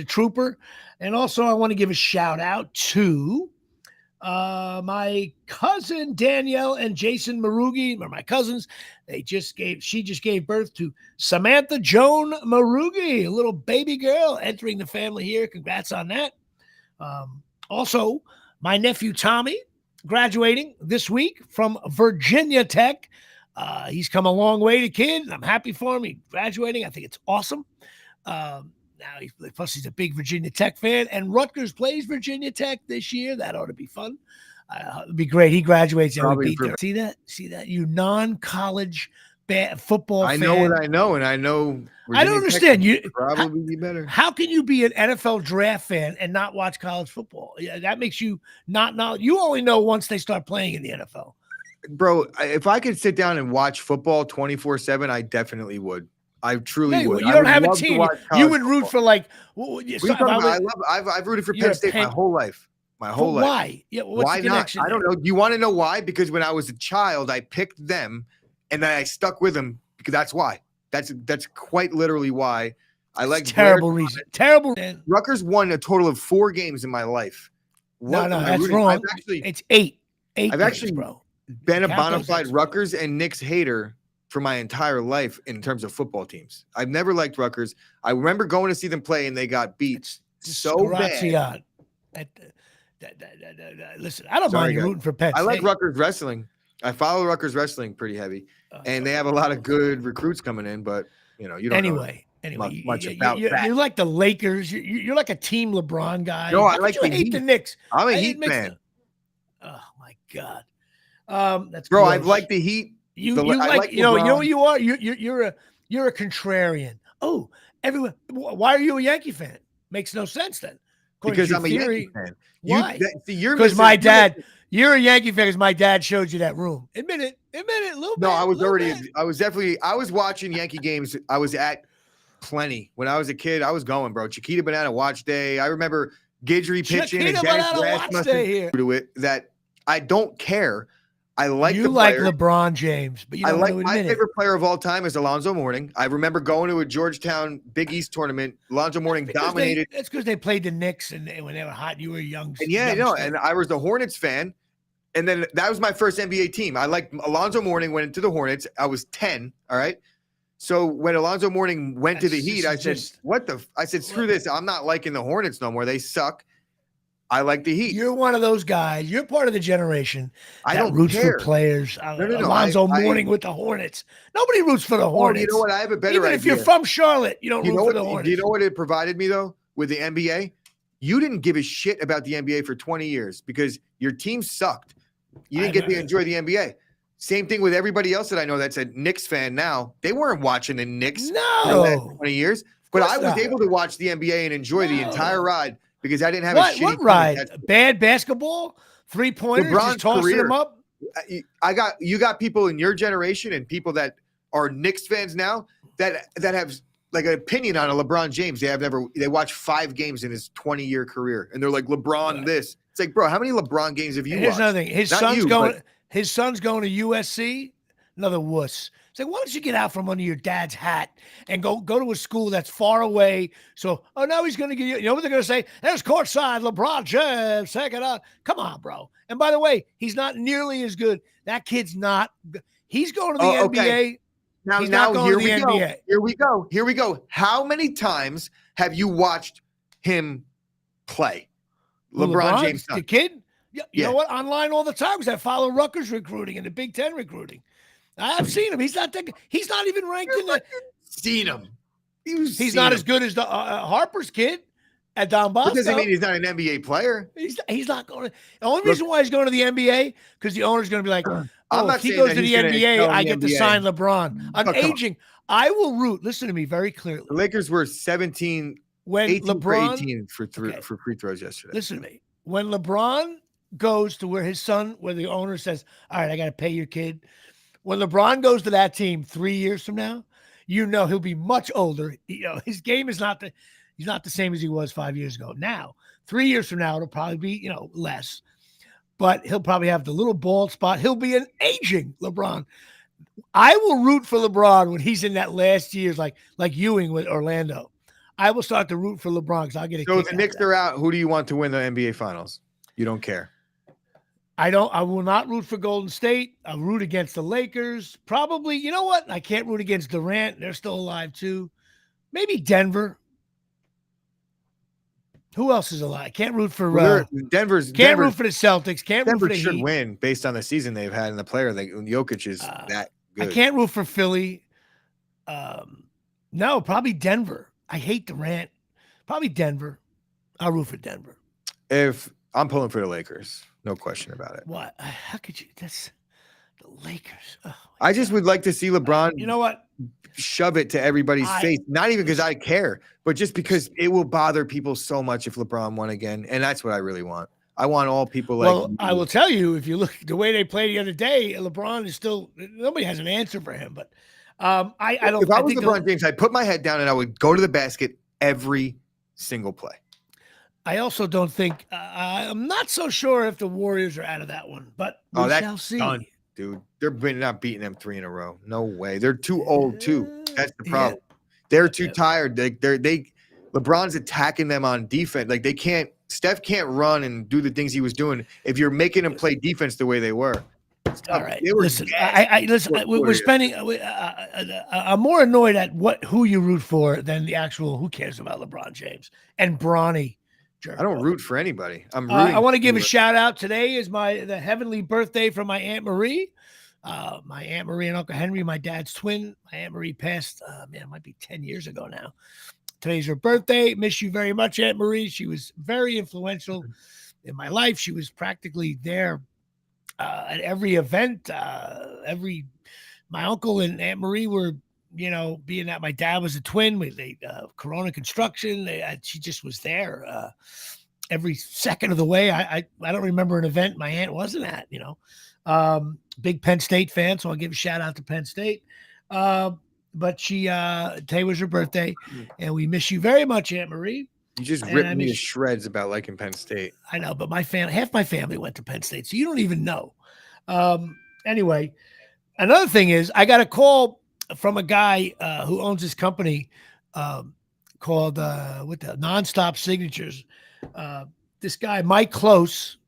trooper. And also I want to give a shout out to my cousin Danielle and Jason Marugi are my cousins. She just gave birth to Samantha Joan Marugi, a little baby girl entering the family here. Congrats on that. Also, my nephew Tommy graduating this week from Virginia Tech. He's come a long way, the kid. I'm happy for him. He's graduating. I think it's awesome. Plus he's a big Virginia Tech fan, and Rutgers plays Virginia Tech this year. That ought to be fun. It'd be great. He graduates and we beat them. See that? You non-college football fan. I know what I know, and I know. Virginia I don't understand. You probably be better. How can you be an NFL draft fan and not watch college football? Yeah, that makes you not know. You only know once they start playing in the NFL. Bro, if I could sit down and watch football 24/7, I definitely would. I truly would. You don't have a team. You would root for like. I've rooted for Penn State my whole life. My whole life. Why? Yeah. Why not? I don't know. Do you want to know why? Because when I was a child, I picked them, and then I stuck with them because that's why. That's quite literally why. I like terrible reason. Terrible. Rutgers won a total of 4 games in my life. No, that's wrong. It's 8. I've actually bro. been a bona fide Rutgers and Knicks hater for my entire life in terms of football teams. I've never liked Rutgers. I remember going to see them play and they got beat so bad. Listen, I don't mind you rooting for Penn State. I like Rutgers wrestling. I follow Rutgers wrestling pretty heavy, and they have a lot of good recruits coming in. But you don't know much about that. You're like the Lakers. You're like a Team LeBron guy. No, I like the Heat. The Knicks. I'm a Heat fan. Oh my God, that's bro. gross. I like the Heat. You know what you are. You're a contrarian. Oh, everyone. Why are you a Yankee fan? Makes no sense then. Because I'm a Yankee fan. Why? Because my dad. You're a Yankee fan because my dad showed you that room. Admit it. A little bit. No, I was watching Yankee games. I was at plenty when I was a kid. I was going, bro. Chiquita Banana watch day. I remember Guidry pitching and Dennis Rasmussen to it. That I don't care. I like you like LeBron James, but you don't like my favorite player of all time is Alonzo Mourning. I remember going to a Georgetown Big East tournament. Alonzo Mourning dominated. That's because they played the Knicks and when they were hot, you were young. And and I was the Hornets fan. And then that was my first NBA team. I liked Alonzo Mourning went into the Hornets. I was 10. All right. So when Alonzo Mourning went to the Heat, I said, I said, screw this. I'm not liking the Hornets no more. They suck. I like the Heat. You're one of those guys. You're part of the generation that I don't roots care. for players. No. Alonzo Mourning with the Hornets. Nobody roots for the Hornets. You know what? I have a better idea. Even if you're from Charlotte, you don't root for the Hornets. Do you know what it provided me, though, with the NBA? You didn't give a shit about the NBA for 20 years because your team sucked. You didn't get to enjoy the NBA. Same thing with everybody else that I know that's a Knicks fan now. They weren't watching the Knicks for the last 20 years. But I was able to watch the NBA and enjoy the entire ride because I didn't have a shitty What ride? Bad basketball? 3-pointers? Just tossing them up? You got people in your generation and people that are Knicks fans now that have like an opinion on a LeBron James. They watch 5 games in his 20-year career and they're like, LeBron this. It's like, bro, how many LeBron games have you watched? Here's another thing. His son's going to USC. Another wuss. It's like, why don't you get out from under your dad's hat and go to a school that's far away? So, now he's going to get you. You know what they're going to say? There's courtside, LeBron James, check it out. Come on, bro. And by the way, he's not nearly as good. That kid's not. He's going to the NBA. Okay. Now here we go. Here we go. How many times have you watched him play? LeBron James, the kid. You know what? Online all the time because I follow Rutgers recruiting and the Big Ten recruiting. I've seen him. He's not even ranked in the. Seen him. He's not as good as the Harper's kid. at Don Bosco. That doesn't mean he's not an NBA player. He's not going to. The only reason why he's going to the NBA because the owner's going to be like, I'm not if he saying goes that to he's the gonna NBA, excel in I the get to NBA. sign LeBron. I'm come on. aging. I will root. Listen to me very clearly. The Lakers were 18 LeBron for 18 for free throws yesterday. Listen to me. When LeBron goes to where his son, where the owner says, "All right, I got to pay your kid." When LeBron goes to that team 3 years from now, you know he'll be much older. You know his game is not he's not the same as he was 5 years ago. Now, 3 years from now, it'll probably be less, but he'll probably have the little bald spot. He'll be an aging LeBron. I will root for LeBron when he's in that last years, like Ewing with Orlando. I will start to root for LeBron because I'll get a So kick if the Knicks are out, who do you want to win the NBA Finals? You don't care. I will not root for Golden State. I'll root against the Lakers. Probably, you know what? I can't root against Durant. They're still alive too. Maybe Denver. Who else is alive? Can't root for Denver's. Can't root for the Celtics. Can't root for the should Heat. win based on the season they've had and the player. Like Jokic is that good. I can't root for Philly. No, probably Denver. I hate Durant. Probably Denver. I'll root for Denver. If I'm pulling for the Lakers, no question about it. What? How could you? That's the Lakers. Oh, I just would like to see LeBron. You know what? Shove it to everybody's face. Not even because I care, but just because it will bother people so much if LeBron won again, and that's what I really want. I want all people like. Well, I will tell you, if you look the way they played the other day, LeBron is still nobody has an answer for him. But I don't. If I was LeBron James, I'd put my head down and I would go to the basket every single play. I also don't think I'm not so sure if the Warriors are out of that one, but we shall see. Done, dude, they're not beating them 3 in a row. No way. They're too old too. That's the problem. Yeah. They're too tired. LeBron's attacking them on defense. Like they can't. Steph can't run and do the things he was doing if you're making them play defense the way they were. All right. Listen, we're spending. I'm more annoyed at who you root for than the actual. Who cares about LeBron James and Bronny? I don't root for anybody. I want to give a shout out. Today is the heavenly birthday from my Aunt Marie. My Aunt Marie and Uncle Henry, my dad's twin. My Aunt Marie passed. It might be 10 years ago now. Today's her birthday. Miss you very much, Aunt Marie. She was very influential in my life. She was practically there at every event. My uncle and Aunt Marie were, being that my dad was a twin with Corona Construction. She just was there every second of the way. I don't remember an event my aunt wasn't at. Big Penn State fan, so I'll give a shout out to Penn State. But today was her birthday, and we miss you very much, Aunt Marie. You just ripped me to shreds about liking Penn State. I know, but half my family went to Penn State, so you don't even know. Anyway, another thing is I got a call from a guy who owns this company called Nonstop Signatures. This guy, Mike Close,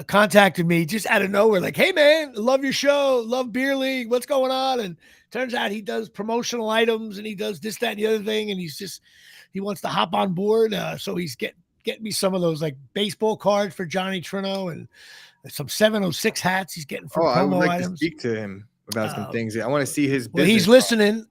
contacted me just out of nowhere, like, "Hey man, love your show, love Beer League, what's going on?" And turns out he does promotional items and he does this, that, and the other thing, and he wants to hop on board. So he's getting me some of those like baseball cards for Johnny Trino and some 706 hats he's getting for promo I would like items. To speak to him about some things. I want to see his business. Well, he's listening.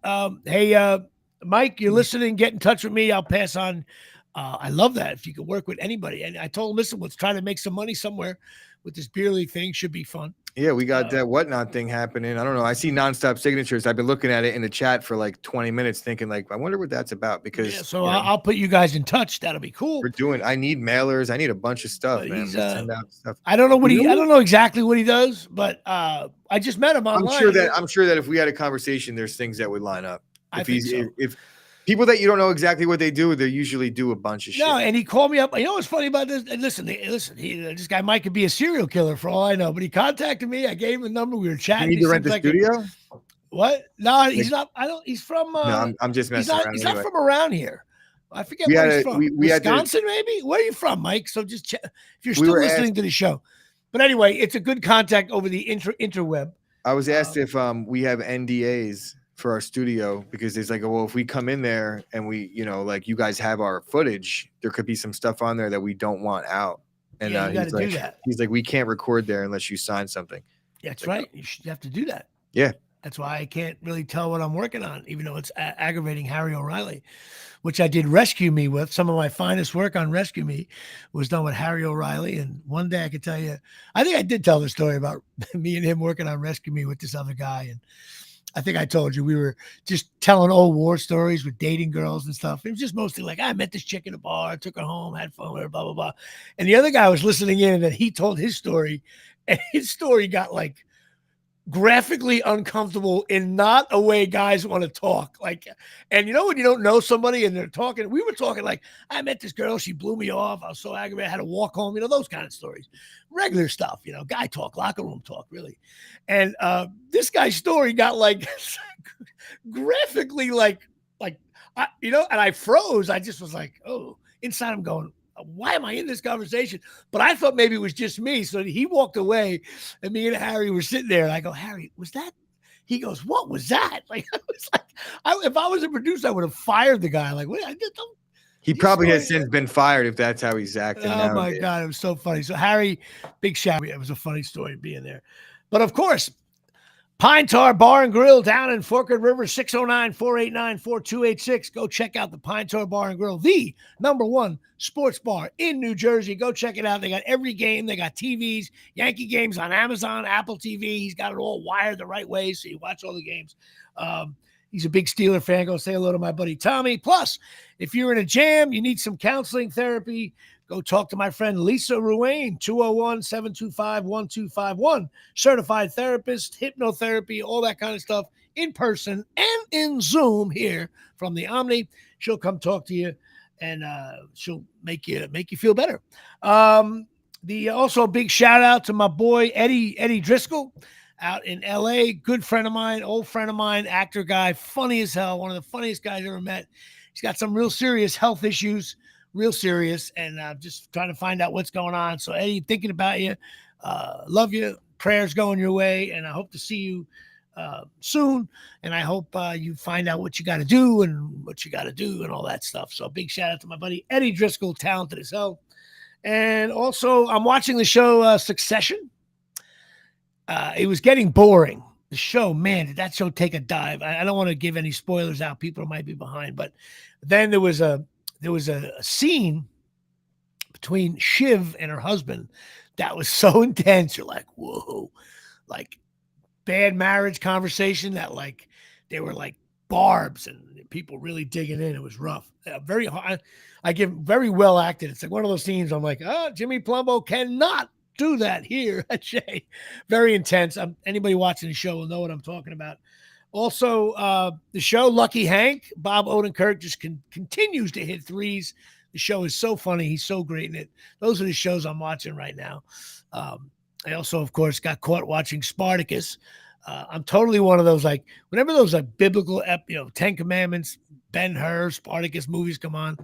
Hey, Mike, you're listening. Get in touch with me. I'll pass on. I love that if you could work with anybody. And I told him, listen, let's try to make some money somewhere with this Beer League thing. Should be fun. Yeah, we got that whatnot thing happening. I don't know. I see Nonstop Signatures. I've been looking at it in the chat for like 20 minutes thinking like, I wonder what that's about because I'll put you guys in touch. That'll be cool. I need mailers. I need a bunch of stuff, man. Send out stuff. I don't know I don't know exactly what he does, but I just met him online. I'm sure that if we had a conversation, there's things that would line up. If people that you don't know exactly what they do, they usually do a bunch of shit. No, and he called me up. You know what's funny about this? And listen, this guy might could be a serial killer for all I know, but he contacted me. I gave him a number. We were chatting. You need to rent the studio? What? No, he's not. He's from. No, I'm just messing around. He's not from around here. I forget where he's from. Wisconsin, maybe? Where are you from, Mike? So just check if you're still listening to the show. But anyway, it's a good contact over the interweb. I was asked if we have NDAs for our studio because it's like, well, if we come in there and we, you guys have our footage, there could be some stuff on there that we don't want out. And you got to do that. He's like, we can't record there unless you sign something. Yeah, that's right. You have to do that. Yeah. That's why I can't really tell what I'm working on, even though it's aggravating Harry O'Reilly, which I did Rescue Me with. Some of my finest work on Rescue Me was done with Harry O'Reilly. And one day I could tell you, I think I did tell the story about me and him working on Rescue Me with this other guy. And I think I told you we were just telling old war stories with dating girls and stuff. It was just mostly like, I met this chick in a bar, took her home, had fun with her, blah, blah, blah. And the other guy was listening in, and then he told his story, and his story got like graphically uncomfortable in not a way guys want to talk. Like, and you know, when you don't know somebody and they're talking, we were talking like, I met this girl, she blew me off, I was so aggravated, I had to walk home, you know, those kind of stories, regular stuff, you know, guy talk, locker room talk, really. And this guy's story got like graphically like you know, and I froze. I just was like, oh, inside I'm going, why am I in this conversation? But I thought maybe it was just me. So he walked away, and me and Harry were sitting there. And I go, Harry, was that? He goes, what was that? Like, I was like, if I was a producer, I would have fired the guy. Like, wait, I just don't. He probably has since been fired if that's how he's acting. Oh my God, it was so funny. So Harry, big shout. It was a funny story being there. But of course, Pine Tar Bar and Grill down in Forked River, 609-489-4286. Go check out the Pine Tar Bar and Grill, the #1 sports bar in New Jersey. Go check it out. They got every game. They got TVs, Yankee games on Amazon, Apple TV. He's got it all wired the right way, so you watch all the games. He's a big Steeler fan. Go say hello to my buddy Tommy. Plus, if you're in a jam, you need some counseling therapy, go talk to my friend Lisa Ruane, 201-725-1251. Certified therapist, hypnotherapy, all that kind of stuff in person and in Zoom here from the Omni. She'll come talk to you, and she'll make you feel better. Also a big shout out to my boy Eddie Driscoll out in LA, good friend of mine, old friend of mine, actor guy, funny as hell, one of the funniest guys I ever met. He's got some real serious health issues, real serious, and just trying to find out what's going on. So Eddie, thinking about you, love you, prayers going your way, and I hope to see you soon, and I hope you find out what you got to do and all that stuff. So big shout out to my buddy Eddie Driscoll, talented as hell. And also I'm watching the show Succession. It was getting boring. The show, man, did that show take a dive? I don't want to give any spoilers out. People might be behind, but then there was a scene between Shiv and her husband that was so intense. You're like, whoa, like bad marriage conversation that like they were like barbs and people really digging in. It was rough. Very hard. I give very well acted. It's like one of those scenes I'm like, oh, Jimmy Plumbo cannot do that here at Shay. Very intense. Anybody watching the show will know what I'm talking about. Also, the show Lucky Hank, Bob Odenkirk just continues to hit threes. The show is so funny. He's so great in it. Those are the shows I'm watching right now. I also, of course, got caught watching Spartacus. I'm totally one of those, like, whenever those like biblical, 10 Commandments, Ben-Hur, Spartacus movies come on,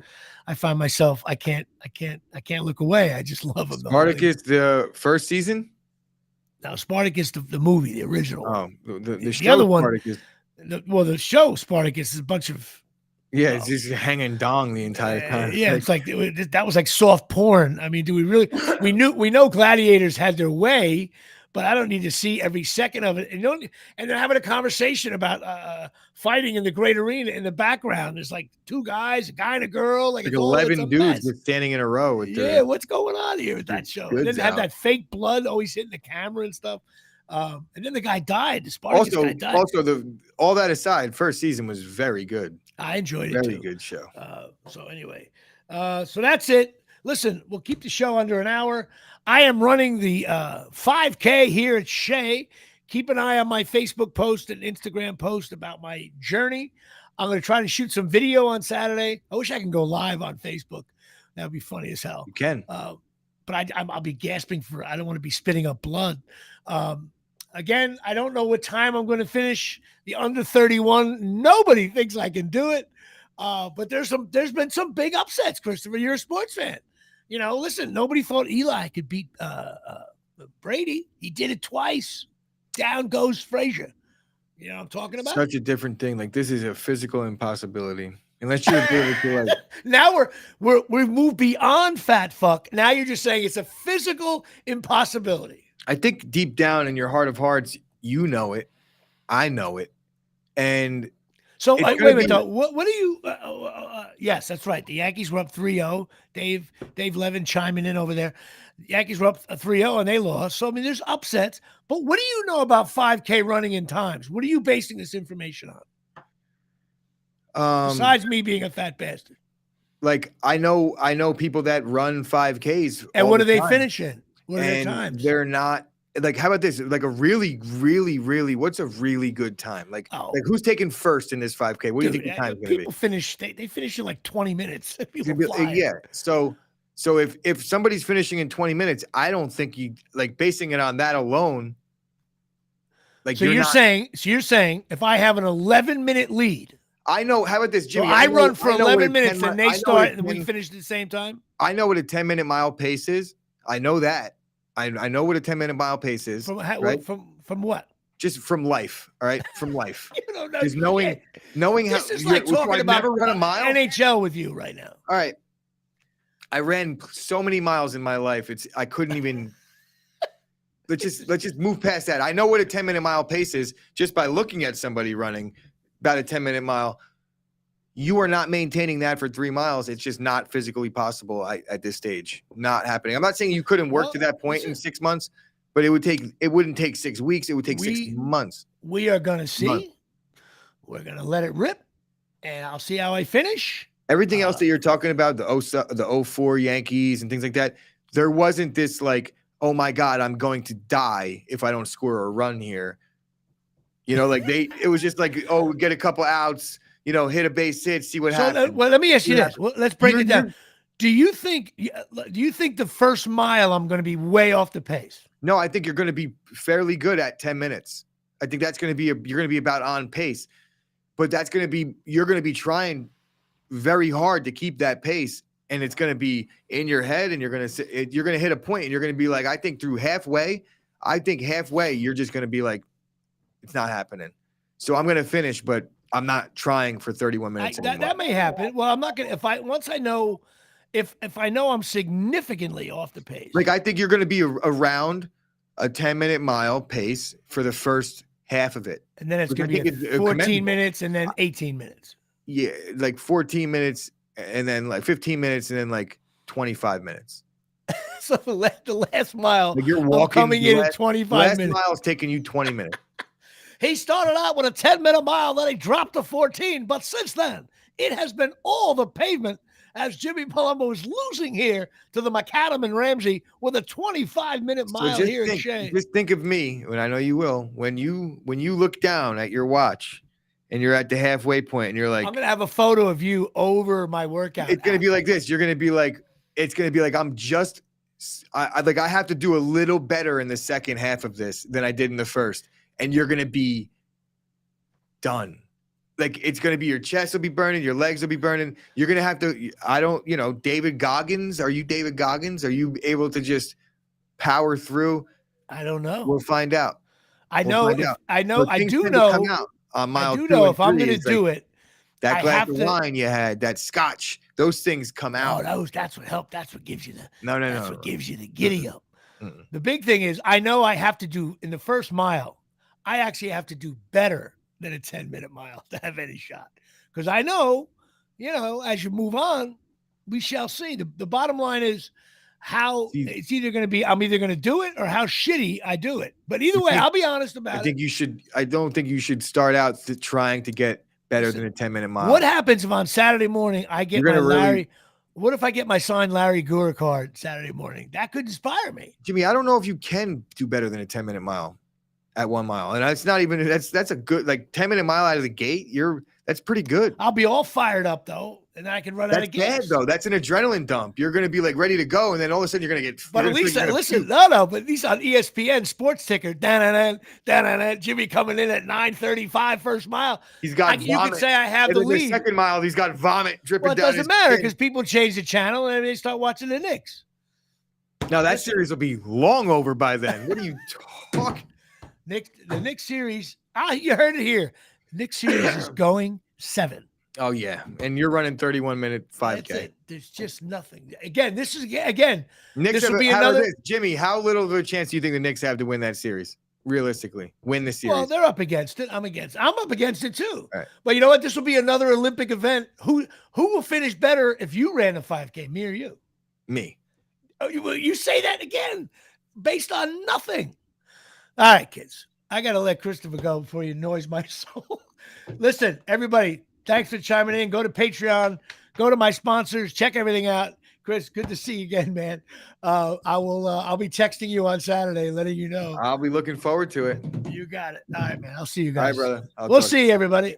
I find myself, I can't look away. I just love them. Spartacus, the first season? Now, Spartacus, the movie, the original. Oh, the show, the other one, Spartacus. The show Spartacus is a bunch of. Yeah, it's just hanging dong the entire time. Yeah, it's like that was like soft porn. I mean, do we really? We know gladiators had their way, but I don't need to see every second of it. And they're having a conversation about fighting in the great arena in the background. There's like two guys, a guy and a girl, like 11 dudes just standing in a row. What's going on here with that show? And then they have that fake blood always hitting the camera and stuff. And then the guy died. The Spartacus guy died. Also, all that aside, first season was very good. I enjoyed it very too. Good show. So anyway, so that's it. Listen, we'll keep the show under an hour. I am running the 5K here at Shea. Keep an eye on my Facebook post and Instagram post about my journey. I'm going to try to shoot some video on Saturday. I wish I can go live on Facebook. That would be funny as hell. You can. But I'll be gasping for, I don't want to be spitting up blood. Again, I don't know what time I'm going to finish the under 31. Nobody thinks I can do it. But there's been some big upsets, Christopher. You're a sports fan. Listen, nobody thought Eli could beat Brady. He did it twice. Down goes Frazier. You know what I'm talking about? Such a different thing. Like, this is a physical impossibility. Unless you're able to, like. Now we've moved beyond fat fuck. Now you're just saying it's a physical impossibility. I think deep down in your heart of hearts, you know it. I know it. And so wait a minute, though. What do you? Yes, that's right. The Yankees were up 3-0. Dave Levin chiming in over there. The Yankees were up 3-0 and they lost. So I mean, there's upsets. But what do you know about 5K running in times? What are you basing this information on? Besides me being a fat bastard. Like I know people that run 5Ks. And what do they finish in? What are their times? They're not. Like, how about this? Like a really, really, really, what's a really good time? Like who's taking first in this 5K? What do you think the time is going to be? People finish, they finish in like 20 minutes. Yeah. So if somebody's finishing in 20 minutes, I don't think you like basing it on that alone. Like so you're saying if I have an 11-minute lead, I know. How about this, Jimmy? So I run for 11 minutes and they start and we finish at the same time. I know what a 10-minute mile pace is. I know that. I know what a 10-minute mile pace is. Right? From what? Just from life. All right. From life. You don't know. Just knowing how. This is like talking about never run a mile. NHL with you right now. All right. I ran so many miles in my life. I couldn't even. let's just move past that. I know what a 10-minute mile pace is just by looking at somebody running about a 10-minute mile. You are not maintaining that for 3 miles. It's just not physically possible at this stage. Not happening. I'm not saying you couldn't work to that point in 6 months, but it wouldn't take 6 weeks. It would take 6 months. We are going to see. We're going to let it rip, and I'll see how I finish. Everything else that you're talking about, the 04 Yankees and things like that, there wasn't this like, oh my God, I'm going to die if I don't score a run here. You know, like it was just like, oh, get a couple outs. You know, hit a base hit, see what happens. Well, let me ask you this. Well, let's break it down. Do you think the first mile I'm going to be way off the pace? No, I think you're going to be fairly good at 10 minutes. I think that's going to be you're going to be about on pace. But you're going to be trying very hard to keep that pace, and it's going to be in your head, and you're going to hit a point, and you're going to be like, I think halfway you're just going to be like, it's not happening. So I'm going to finish, but I'm not trying for 31 minutes. That may happen. Well, I'm not going to, once I know, if I know I'm significantly off the pace. Like, I think you're going to be around a 10-minute mile pace for the first half of it. And then it's going to be 14 minutes and then 18 minutes. Yeah. Like 14 minutes and then like 15 minutes and then like 25 minutes. So the last mile, like you're walking, coming in at 25 minutes. Last mile is taking you 20 minutes. He started out with a 10-minute mile, then he dropped to 14. But since then, it has been all the pavement as Jimmy Palumbo is losing here to the McAdam and Ramsey with a 25-minute mile here in Shea. Just think of me, and I know you will, when you look down at your watch and you're at the halfway point and you're like, I'm going to have a photo of you over my workout. It's going to be like this. You're going to be like, I have to do a little better in the second half of this than I did in the first. And you're going to be done. Like, it's going to be your chest will be burning. Your legs will be burning. You're going to have to, David Goggins. Are you David Goggins? Are you able to just power through? I don't know. We'll find out. I do know. I do know if I'm going to do it. That glass of wine you had, that scotch, those things come out. Oh, that's what helped. That's what gives you what gives you the giddy up. The big thing is, I know I have to do in the first mile. I actually have to do better than a 10-minute mile to have any shot. Because I know, as you move on, we shall see. The bottom line is it's either going to be, I'm either going to do it or how shitty I do it. But either way, I'll be honest about it. I don't think you should start out trying to get better than a 10-minute mile. What happens if on Saturday morning I get Larry? What if I get my signed Larry Gura card Saturday morning? That could inspire me. Jimmy, I don't know if you can do better than a 10-minute mile. At 1 mile, and that's not even that's a good 10-minute mile out of the gate. That's pretty good. I'll be all fired up though, and then I can run out of gas. That's bad though. That's an adrenaline dump. You're going to be like ready to go, and then all of a sudden you're going to get. But at least listen, but at least on ESPN Sports Ticker, Jimmy coming in at 9:35 first mile. He's got vomit. You could say I have the lead. The second mile, he's got vomit dripping down. Well, it doesn't matter because people change the channel and they start watching the Knicks. Now that series will be long over by then. What are you talking? The Knicks series, you heard it here. Knicks series is going 7. Oh, yeah. And you're running 31-minute 5K. That's it. There's just nothing. Again, this will be another. Jimmy, how little of a chance do you think the Knicks have to win that series? realistically? Win the series. Well, they're up against it. I'm up against it too. Right. But you know what? This will be another Olympic event. Who will finish better if you ran the 5K, me or you? Me. Oh, you say that again based on nothing. All right, kids. I got to let Christopher go before he annoys my soul. Listen, everybody, thanks for chiming in. Go to Patreon. Go to my sponsors. Check everything out. Chris, good to see you again, man. I'll be texting you on Saturday, letting you know. I'll be looking forward to it. You got it. All right, man. I'll see you guys. All right, brother. We'll see you, everybody.